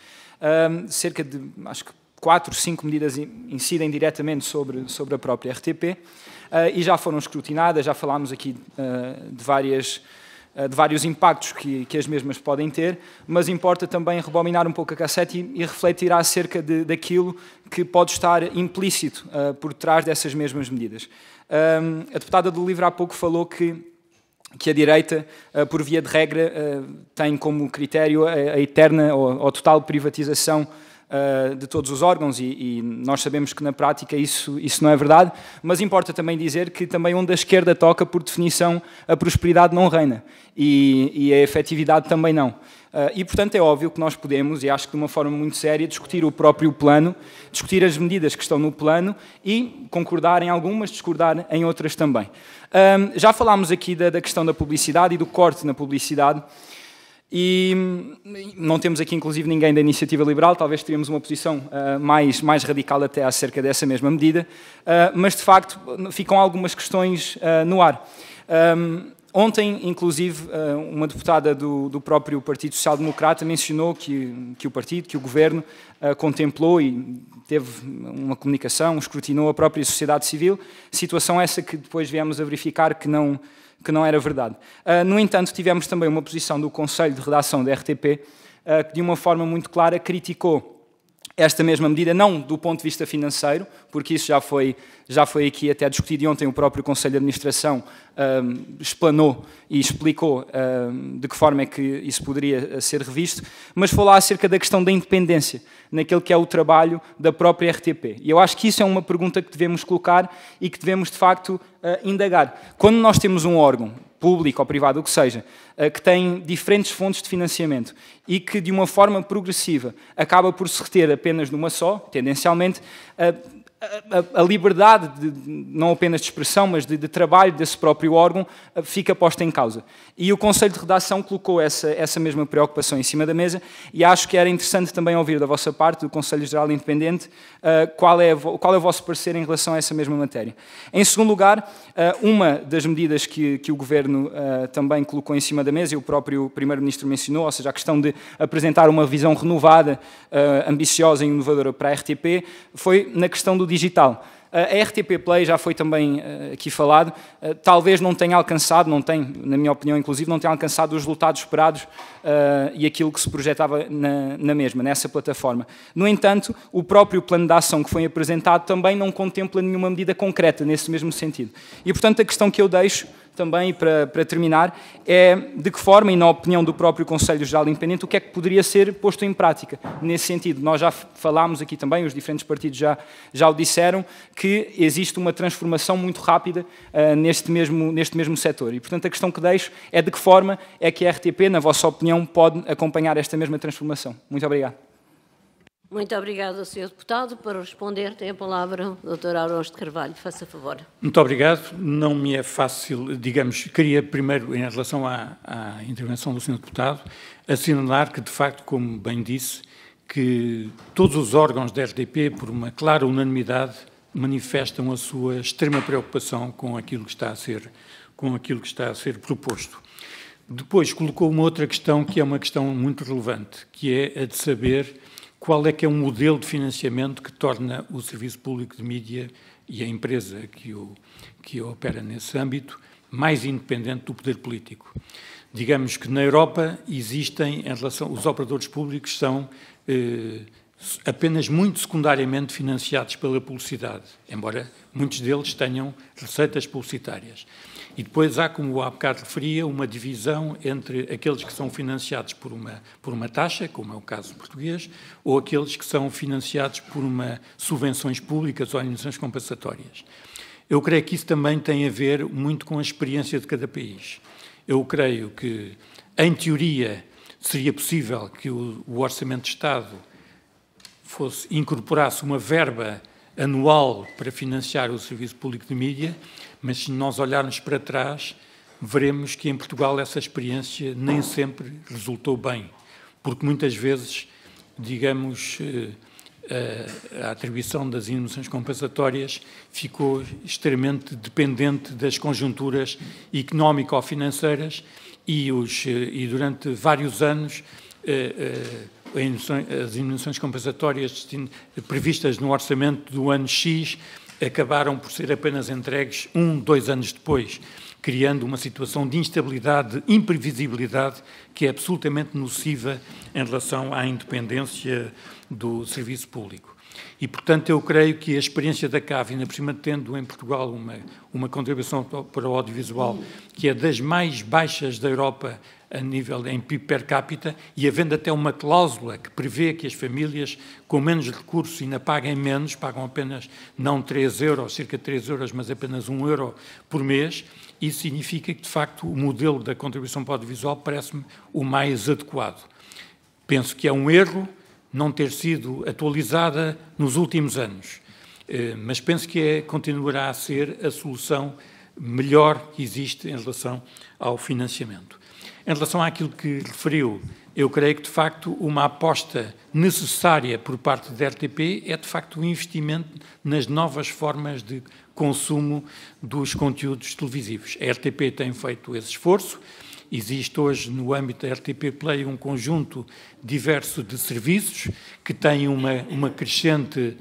Cerca de, acho que 4, 5 medidas incidem diretamente sobre a própria RTP e já foram escrutinadas, já falámos aqui de vários impactos que as mesmas podem ter, mas importa também rebobinar um pouco a cassete e refletir acerca daquilo que pode estar implícito por trás dessas mesmas medidas. A deputada do LIVRE há pouco falou que a direita, por via de regra, tem como critério a eterna ou total privatização de todos os órgãos e nós sabemos que na prática isso não é verdade, mas importa também dizer que também onde a esquerda toca, por definição, a prosperidade não reina e a efetividade também não. E, portanto, é óbvio que nós podemos, e acho que de uma forma muito séria, discutir o próprio plano, discutir as medidas que estão no plano e concordar em algumas, discordar em outras também. Já falámos aqui da questão da publicidade e do corte na publicidade, e não temos aqui, inclusive, ninguém da Iniciativa Liberal, talvez teríamos uma posição mais radical até acerca dessa mesma medida, mas, de facto, ficam algumas questões no ar. Ontem, inclusive, uma deputada do próprio Partido Social Democrata mencionou que o partido, que o governo, contemplou e teve uma comunicação, escrutinou a própria sociedade civil, situação essa que depois viemos a verificar que não era verdade. No entanto, tivemos também uma posição do Conselho de Redação da RTP que, de uma forma muito clara, criticou esta mesma medida, não do ponto de vista financeiro, porque isso já foi aqui até discutido e ontem o próprio Conselho de Administração explanou e explicou de que forma é que isso poderia ser revisto, mas falou acerca da questão da independência, naquele que é o trabalho da própria RTP. E eu acho que isso é uma pergunta que devemos colocar e que devemos, de facto, indagar. Quando nós temos um órgão, público ou privado, o que seja, que tem diferentes fontes de financiamento e que, de uma forma progressiva, acaba por se reter apenas numa só, tendencialmente, a liberdade, não apenas de expressão, mas de trabalho desse próprio órgão, fica posta em causa. E o Conselho de Redação colocou essa mesma preocupação em cima da mesa e acho que era interessante também ouvir da vossa parte, do Conselho Geral Independente, qual é o vosso parecer em relação a essa mesma matéria. Em segundo lugar, uma das medidas que o Governo também colocou em cima da mesa, e o próprio Primeiro-Ministro mencionou, ou seja, a questão de apresentar uma visão renovada, ambiciosa e inovadora para a RTP, foi na questão do digital. A RTP Play já foi também aqui falado, talvez não tenha alcançado, na minha opinião inclusive, não tenha alcançado os resultados esperados e aquilo que se projetava nessa plataforma. No entanto, o próprio plano de ação que foi apresentado também não contempla nenhuma medida concreta nesse mesmo sentido. E, portanto, a questão que eu deixo também, para terminar, é de que forma, e na opinião do próprio Conselho Geral Independente, o que é que poderia ser posto em prática nesse sentido. Nós já falámos aqui também, os diferentes partidos já o disseram, que existe uma transformação muito rápida neste mesmo setor. E, portanto, a questão que deixo é de que forma é que a RTP, na vossa opinião, pode acompanhar esta mesma transformação. Muito obrigado. Muito obrigada, Sr. Deputado. Para responder, tem a palavra o Dr. Araújo de Carvalho. Faça favor. Muito obrigado. Não me é fácil, digamos, queria primeiro, em relação à intervenção do Sr. Deputado, assinalar que, de facto, como bem disse, que todos os órgãos da RTP, por uma clara unanimidade, manifestam a sua extrema preocupação com aquilo que está a ser proposto. Depois colocou uma outra questão que é uma questão muito relevante, que é a de saber qual é que é o modelo de financiamento que torna o Serviço Público de Mídia e a empresa que opera nesse âmbito mais independente do poder político. Digamos que na Europa existem, em relação, os operadores públicos são apenas muito secundariamente financiados pela publicidade, embora muitos deles tenham receitas publicitárias. E depois há, como há bocado referia, uma divisão entre aqueles que são financiados por uma taxa, como é o caso português, ou aqueles que são financiados por subvenções públicas ou indenizações compensatórias. Eu creio que isso também tem a ver muito com a experiência de cada país. Eu creio que, em teoria, seria possível que o Orçamento de Estado incorporasse uma verba anual para financiar o Serviço Público de Mídia, mas se nós olharmos para trás, veremos que em Portugal essa experiência nem sempre resultou bem, porque muitas vezes, digamos, a atribuição das indenizações compensatórias ficou extremamente dependente das conjunturas económico-financeiras e durante vários anos as indenizações compensatórias previstas no orçamento do ano X acabaram por ser apenas entregues 2 anos depois, criando uma situação de instabilidade, de imprevisibilidade, que é absolutamente nociva em relação à independência do serviço público. E, portanto, eu creio que a experiência da CAV, ainda por cima tendo em Portugal uma contribuição para o audiovisual que é das mais baixas da Europa a nível em PIB per capita, e havendo até uma cláusula que prevê que as famílias com menos recursos ainda paguem menos, pagam apenas não 3 euros, cerca de 3 euros, mas apenas 1 euro por mês, isso significa que, de facto, o modelo da contribuição para o audiovisual parece-me o mais adequado. Penso que é um erro não ter sido atualizada nos últimos anos, mas penso que continuará a ser a solução melhor que existe em relação ao financiamento. Em relação àquilo que referiu, eu creio que, de facto, uma aposta necessária por parte da RTP é, de facto, o investimento nas novas formas de consumo dos conteúdos televisivos. A RTP tem feito esse esforço. Existe hoje, no âmbito da RTP Play, um conjunto diverso de serviços que têm uma crescente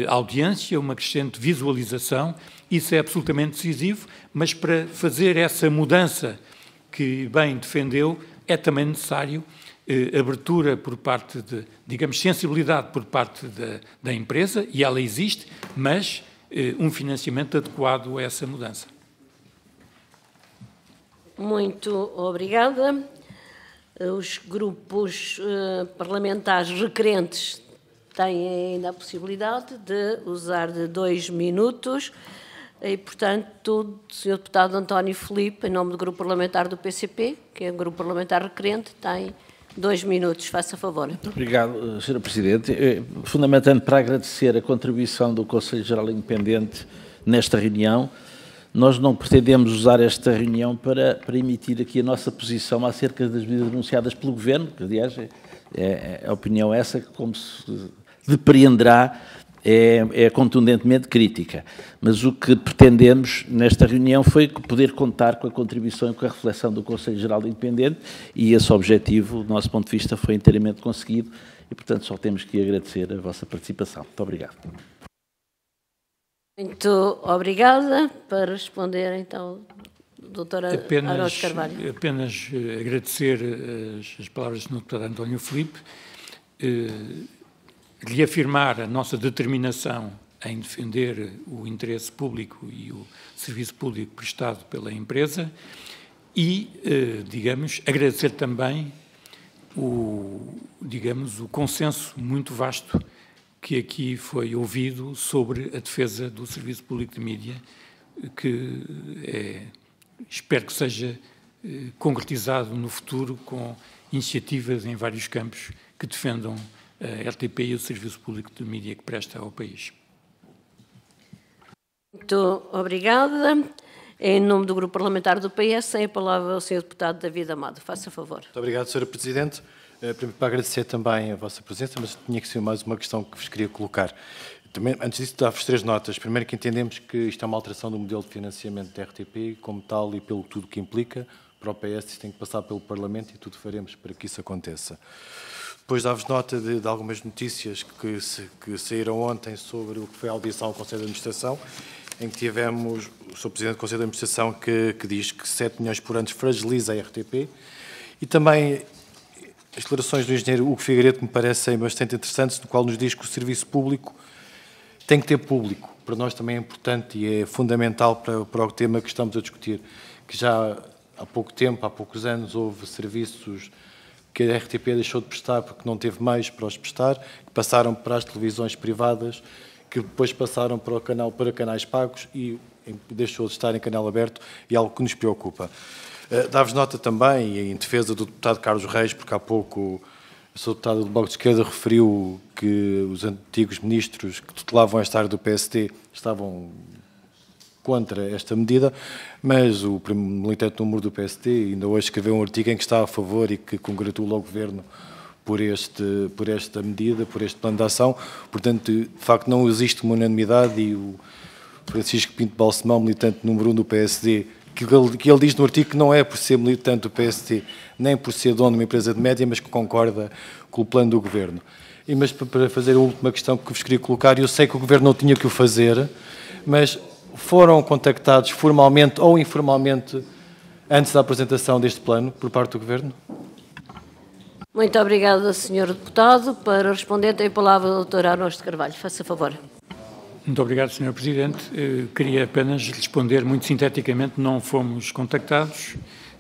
audiência, uma crescente visualização. Isso é absolutamente decisivo, mas para fazer essa mudança que bem defendeu, é também necessário abertura por parte de, digamos, sensibilidade por parte da empresa, e ela existe, mas um financiamento adequado a essa mudança. Muito obrigada. Os grupos parlamentares requerentes têm ainda a possibilidade de usar de 2 minutos. E, portanto, o Sr. Deputado António Filipe, em nome do Grupo Parlamentar do PCP, que é o Grupo Parlamentar requerente, tem 2 minutos. Faça favor. Muito obrigado, Sra. Presidente. Fundamentando para agradecer a contribuição do Conselho Geral Independente nesta reunião, nós não pretendemos usar esta reunião para emitir aqui a nossa posição acerca das medidas anunciadas pelo Governo, que, aliás, é a opinião essa que, como se depreenderá, é contundentemente crítica. Mas o que pretendemos nesta reunião foi poder contar com a contribuição e com a reflexão do Conselho Geral Independente, e esse objetivo, do nosso ponto de vista, foi inteiramente conseguido e, portanto, só temos que agradecer a vossa participação. Muito obrigado. Muito obrigada. Para responder, então, doutora Araújo Carvalho. Apenas agradecer as palavras do Sr. Deputado António Filipe, reafirmar a nossa determinação em defender o interesse público e o serviço público prestado pela empresa e, digamos, agradecer também o consenso muito vasto que aqui foi ouvido sobre a defesa do Serviço Público de Mídia, que espero que seja concretizado no futuro com iniciativas em vários campos que defendam a RTP e o Serviço Público de Mídia que presta ao país. Muito obrigada. Em nome do Grupo Parlamentar do PS, tem a palavra o Sr. Deputado David Amado. Faça favor. Muito obrigado, Sra. Presidente. Primeiro, para agradecer também a vossa presença, mas tinha que ser mais uma questão que vos queria colocar. Também, antes disso, dar-vos 3 notas. Primeiro, que entendemos que isto é uma alteração do modelo de financiamento da RTP, como tal, e pelo tudo que implica, para o PS isso tem que passar pelo Parlamento e tudo faremos para que isso aconteça. Depois, dar-vos nota de algumas notícias que saíram ontem sobre o que foi a audição ao Conselho de Administração, em que tivemos o Sr. Presidente do Conselho de Administração que diz que 7 milhões por ano fragiliza a RTP, e também as declarações do engenheiro Hugo Figueiredo me parecem bastante interessantes, no qual nos diz que o serviço público tem que ter público. Para nós também é importante e é fundamental para o tema que estamos a discutir, que já há pouco tempo, há poucos anos, houve serviços que a RTP deixou de prestar porque não teve meios para os prestar, que passaram para as televisões privadas, que depois passaram para canais pagos e deixou de estar em canal aberto, e é algo que nos preocupa. Dá-vos nota também, em defesa do deputado Carlos Reis, porque há pouco o Sr. deputado do Bloco de Esquerda referiu que os antigos ministros que tutelavam esta área do PSD estavam contra esta medida, mas o militante número do PSD ainda hoje escreveu um artigo em que está a favor e que congratula o Governo por esta medida, por este plano de ação. Portanto, de facto, não existe uma unanimidade, e o Francisco Pinto Balsemão, militante número 1 do PSD, que ele diz no artigo que não é por ser militante do PSD, nem por ser dono de uma empresa de média, mas que concorda com o plano do Governo. Mas para fazer a última questão que vos queria colocar, eu sei que o Governo não tinha que o fazer, mas foram contactados formalmente ou informalmente antes da apresentação deste plano por parte do Governo? Muito obrigada, Sr. Deputado. Para responder, tem a palavra o Dr. Arnosto de Carvalho. Faça favor. Muito obrigado, Sr. Presidente. Queria apenas responder muito sinteticamente. Não fomos contactados,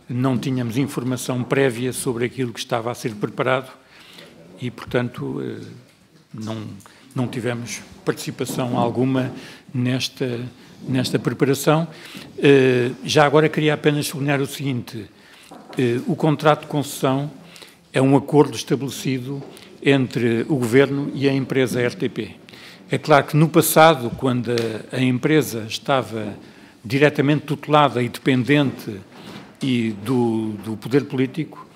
não tínhamos informação prévia sobre aquilo que estava a ser preparado e, portanto, não tivemos participação alguma nesta preparação. Já agora queria apenas sublinhar o seguinte: o contrato de concessão é um acordo estabelecido entre o Governo e a empresa RTP. É claro que no passado, quando a empresa estava diretamente tutelada e dependente do poder político,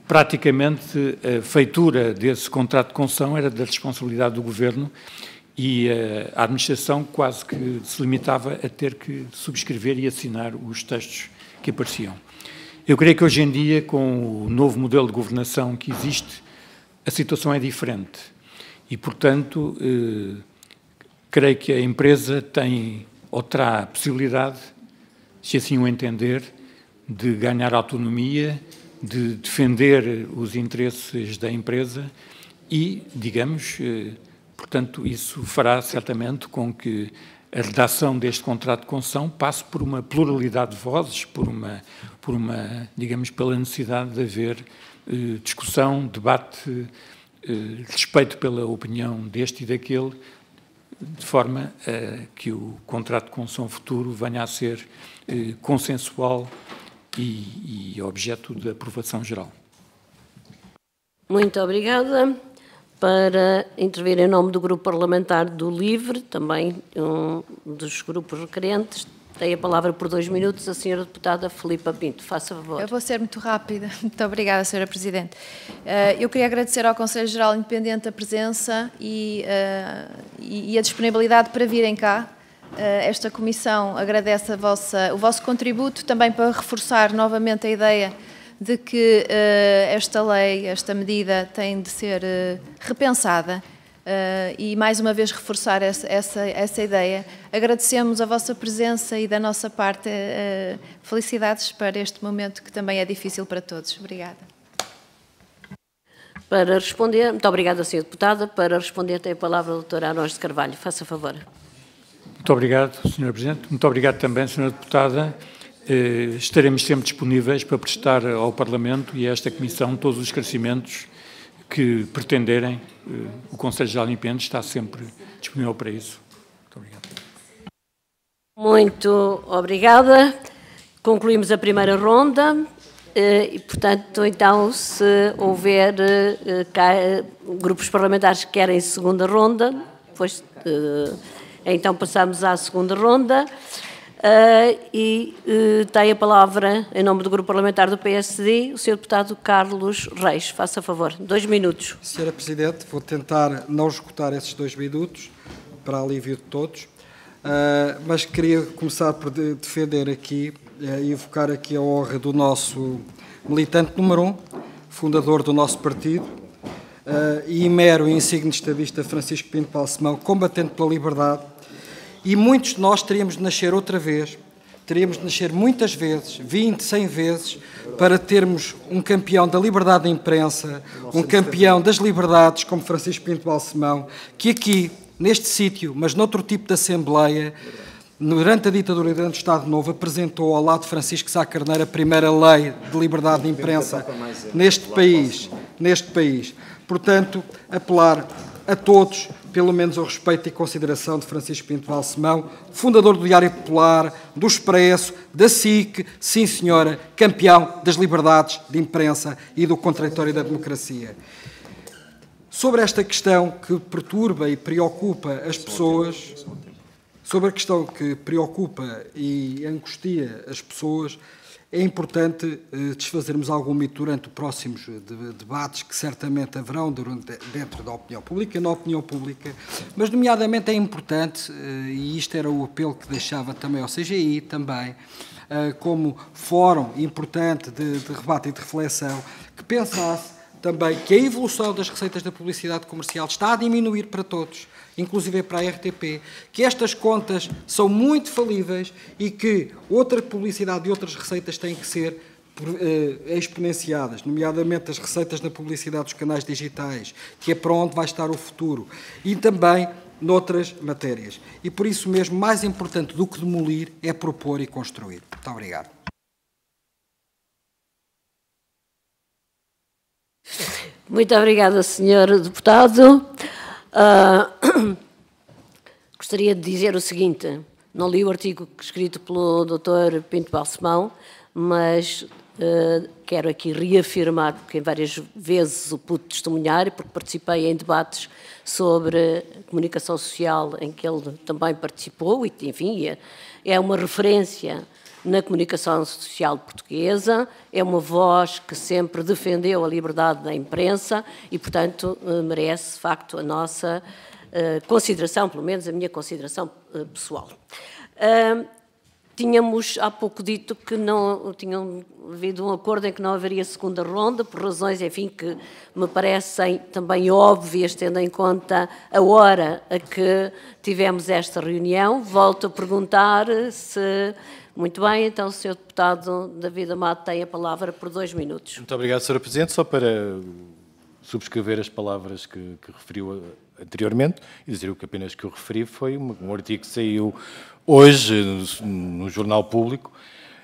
praticamente a feitura desse contrato de concessão era da responsabilidade do Governo e a administração quase que se limitava a ter que subscrever e assinar os textos que apareciam. Eu creio que hoje em dia, com o novo modelo de governação que existe, a situação é diferente e, portanto, creio que a empresa tem ou terá a possibilidade, se assim o entender, de ganhar autonomia, de defender os interesses da empresa e, digamos, portanto, isso fará certamente com que a redação deste contrato de concessão passe por uma pluralidade de vozes, por uma digamos, pela necessidade de haver discussão, debate, respeito pela opinião deste e daquele, de forma que o contrato de concessão futuro venha a ser consensual e objeto de aprovação geral. Muito obrigada. Para intervir em nome do Grupo Parlamentar do LIVRE, também um dos grupos requerentes, tem a palavra por 2 minutos a Sra. Deputada Filipa Pinto. Faça favor. Eu vou ser muito rápida. Muito obrigada, Sra. Presidente. Eu queria agradecer ao Conselho Geral Independente a presença e a disponibilidade para virem cá. Esta comissão agradece o vosso contributo, também para reforçar novamente a ideia de que esta lei, esta medida tem de ser repensada e, mais uma vez, reforçar essa ideia. Agradecemos a vossa presença e, da nossa parte, felicidades para este momento que também é difícil para todos. Obrigada. Para responder, muito obrigada, Sra. Deputada. Para responder, tem a palavra o Dr. Arnosto de Carvalho. Faça favor. Muito obrigado, Sr. Presidente. Muito obrigado também, Sra. Deputada. Estaremos sempre disponíveis para prestar ao Parlamento e a esta Comissão todos os esclarecimentos que pretenderem. O Conselho Geral Independente está sempre disponível para isso. Muito obrigado. Muito obrigada. Concluímos a primeira ronda e, portanto, então, se houver grupos parlamentares que querem segunda ronda, depois, então passamos à segunda ronda. Tem a palavra, em nome do Grupo Parlamentar do PSD, o Sr. Deputado Carlos Reis. Faça favor, 2 minutos. Sra. Presidente, vou tentar não esgotar esses 2 minutos, para alívio de todos, mas queria começar por defender aqui e evocar aqui a honra do nosso militante número 1, fundador do nosso partido, e mero e insigne estadista Francisco Pinto Balsemão, combatente pela liberdade. E muitos de nós teríamos de nascer outra vez, teríamos de nascer muitas vezes, 20, 100 vezes, para termos um campeão da liberdade da imprensa, um campeão das liberdades, como Francisco Pinto Balsemão, que aqui, neste sítio, mas noutro tipo de Assembleia, durante a ditadura e durante o Estado Novo, apresentou ao lado de Francisco Sá Carneiro a primeira lei de liberdade de imprensa neste país. Portanto, apelar a todos, pelo menos ao respeito e consideração de Francisco Pinto Balsemão, fundador do Diário Popular, do Expresso, da SIC, sim senhora, campeão das liberdades de imprensa e do contraditório da democracia. Sobre esta questão que perturba e preocupa as pessoas, sobre a questão que preocupa e angustia as pessoas, é importante desfazermos algum mito durante os próximos debates que certamente haverão dentro da opinião pública, na opinião pública, mas nomeadamente é importante, e isto era o apelo que deixava também ao CGI, também, como fórum importante de debate e de reflexão, que pensasse também que a evolução das receitas da publicidade comercial está a diminuir para todos, inclusive para a RTP, que estas contas são muito falíveis e que outra publicidade e outras receitas têm que ser exponenciadas, nomeadamente as receitas da publicidade dos canais digitais, que é para onde vai estar o futuro, e também noutras matérias. E por isso mesmo, mais importante do que demolir é propor e construir. Muito obrigado. Muito obrigada, Sr. Deputado. Gostaria de dizer o seguinte, não li o artigo escrito pelo Dr. Pinto Balsemão, mas quero aqui reafirmar, porque várias vezes o pude testemunhar e porque participei em debates sobre comunicação social em que ele também participou e, enfim, é uma referência na comunicação social portuguesa, é uma voz que sempre defendeu a liberdade da imprensa e, portanto, merece, de facto, a nossa consideração, pelo menos a minha consideração pessoal. Tínhamos há pouco dito que não tinham havido um acordo em que não haveria segunda ronda, por razões, enfim, que me parecem também óbvias, tendo em conta a hora a que tivemos esta reunião. Volto a perguntar se... Muito bem, então o Sr. Deputado David Amado tem a palavra por 2 minutos. Muito obrigado, Sra. Presidente. Só para subscrever as palavras que referiu anteriormente e dizer que apenas que eu referi foi um artigo que saiu hoje no Jornal Público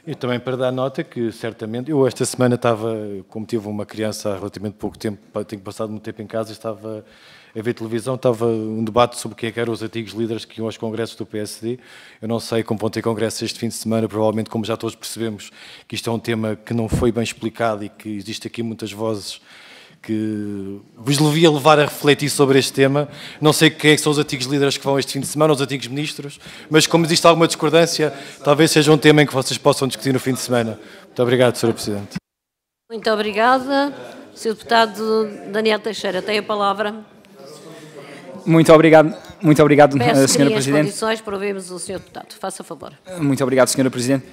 e também para dar nota que certamente, eu esta semana estava, como tive uma criança há relativamente pouco tempo, tenho passado muito tempo em casa e estava a ver televisão, estava um debate sobre o que eram os antigos líderes que iam aos congressos do PSD. Eu não sei como vão ter congressos este fim de semana, provavelmente, como já todos percebemos, que isto é um tema que não foi bem explicado e que existe aqui muitas vozes que vos devia levar a refletir sobre este tema. Não sei quem é que são os antigos líderes que vão este fim de semana, os antigos ministros, mas como existe alguma discordância, talvez seja um tema em que vocês possam discutir no fim de semana. Muito obrigado, Sra. Presidente. Muito obrigada. Sr. Deputado Daniel Teixeira, tem a palavra. Muito obrigado, Peço Sra. Presidente. as condições para ouvirmos o Sr. Deputado. Faça favor. Muito obrigado, Sra. Presidente.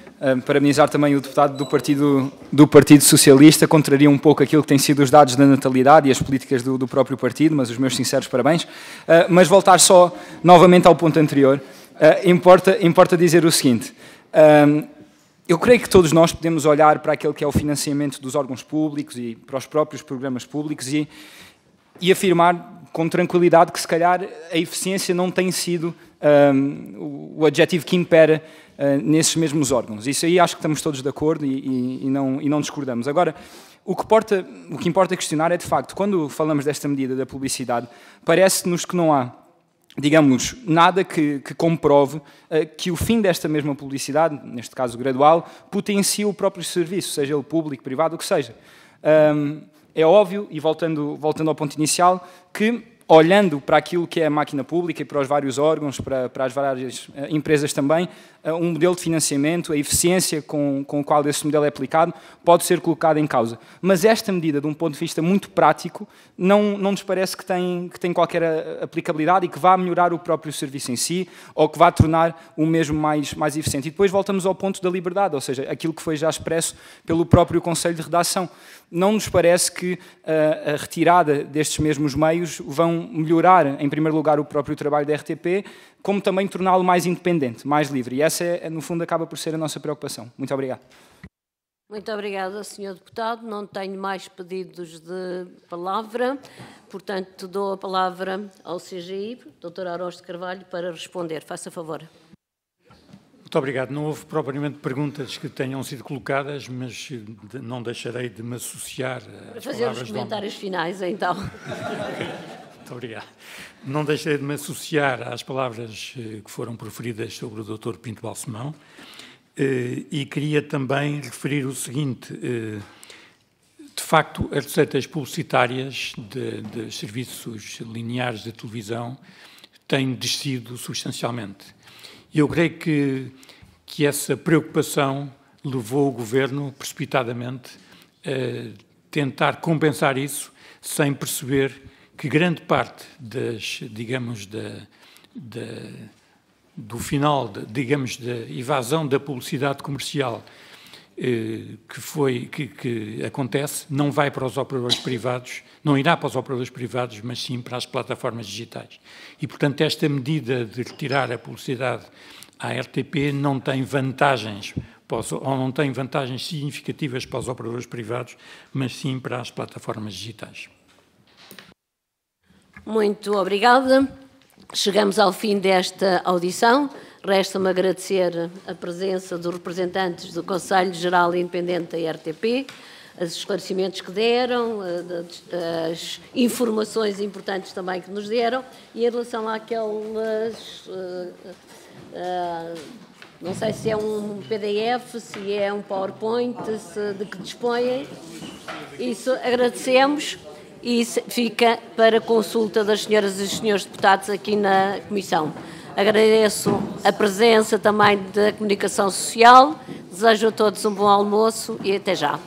Parabenizar também o deputado do Partido Socialista. Contraria um pouco aquilo que têm sido os dados da natalidade e as políticas do próprio partido, mas os meus sinceros parabéns. Mas voltar só novamente ao ponto anterior, importa dizer o seguinte. Eu creio que todos nós podemos olhar para aquele que é o financiamento dos órgãos públicos e para os próprios programas públicos e afirmar com tranquilidade que, se calhar, a eficiência não tem sido o adjetivo que impera nesses mesmos órgãos. Isso aí acho que estamos todos de acordo e não discordamos. Agora, o que importa questionar é, de facto, quando falamos desta medida da publicidade, parece-nos que não há, digamos, nada que comprove que o fim desta mesma publicidade, neste caso gradual, potencia o próprio serviço, seja ele público, privado, o que seja. É óbvio, e voltando ao ponto inicial, que olhando para aquilo que é a máquina pública e para os vários órgãos, para as várias empresas também, um modelo de financiamento, a eficiência com o qual esse modelo é aplicado, pode ser colocado em causa. Mas esta medida, de um ponto de vista muito prático, não nos parece que tem qualquer aplicabilidade e que vá melhorar o próprio serviço em si, ou que vá tornar o mesmo mais eficiente. E depois voltamos ao ponto da liberdade, ou seja, aquilo que foi já expresso pelo próprio Conselho de Redação. Não nos parece que a retirada destes mesmos meios vão não melhorar, em primeiro lugar, o próprio trabalho da RTP, como também torná-lo mais independente, mais livre. E essa, no fundo, acaba por ser a nossa preocupação. Muito obrigado. Muito obrigada, Sr. Deputado. Não tenho mais pedidos de palavra, portanto, dou a palavra ao CGI, Dr. Arões de Carvalho, para responder. Faça favor. Muito obrigado. Não houve propriamente perguntas que tenham sido colocadas, mas não deixarei de me associar Para fazer os comentários finais, então. Muito obrigado. Não deixarei de me associar às palavras que foram proferidas sobre o Dr. Pinto Balsemão. E queria também referir o seguinte: de facto, as receitas publicitárias de serviços lineares de televisão têm descido substancialmente. E eu creio que essa preocupação levou o Governo, precipitadamente, a tentar compensar isso, sem perceber que grande parte do final, digamos, da evasão da publicidade comercial que acontece, não vai para os operadores privados, não irá para os operadores privados, mas sim para as plataformas digitais. E, portanto, esta medida de retirar a publicidade à RTP não tem vantagens, ou não tem vantagens significativas para os operadores privados, mas sim para as plataformas digitais. Muito obrigada. Chegamos ao fim desta audição. Resta-me agradecer a presença dos representantes do Conselho Geral Independente da RTP, os esclarecimentos que deram, as informações importantes também que nos deram, e em relação àquelas, não sei se é um PDF, se é um PowerPoint, de que dispõem, isso agradecemos. E isso fica para consulta das senhoras e senhores deputados aqui na Comissão. Agradeço a presença também da Comunicação Social, desejo a todos um bom almoço e até já.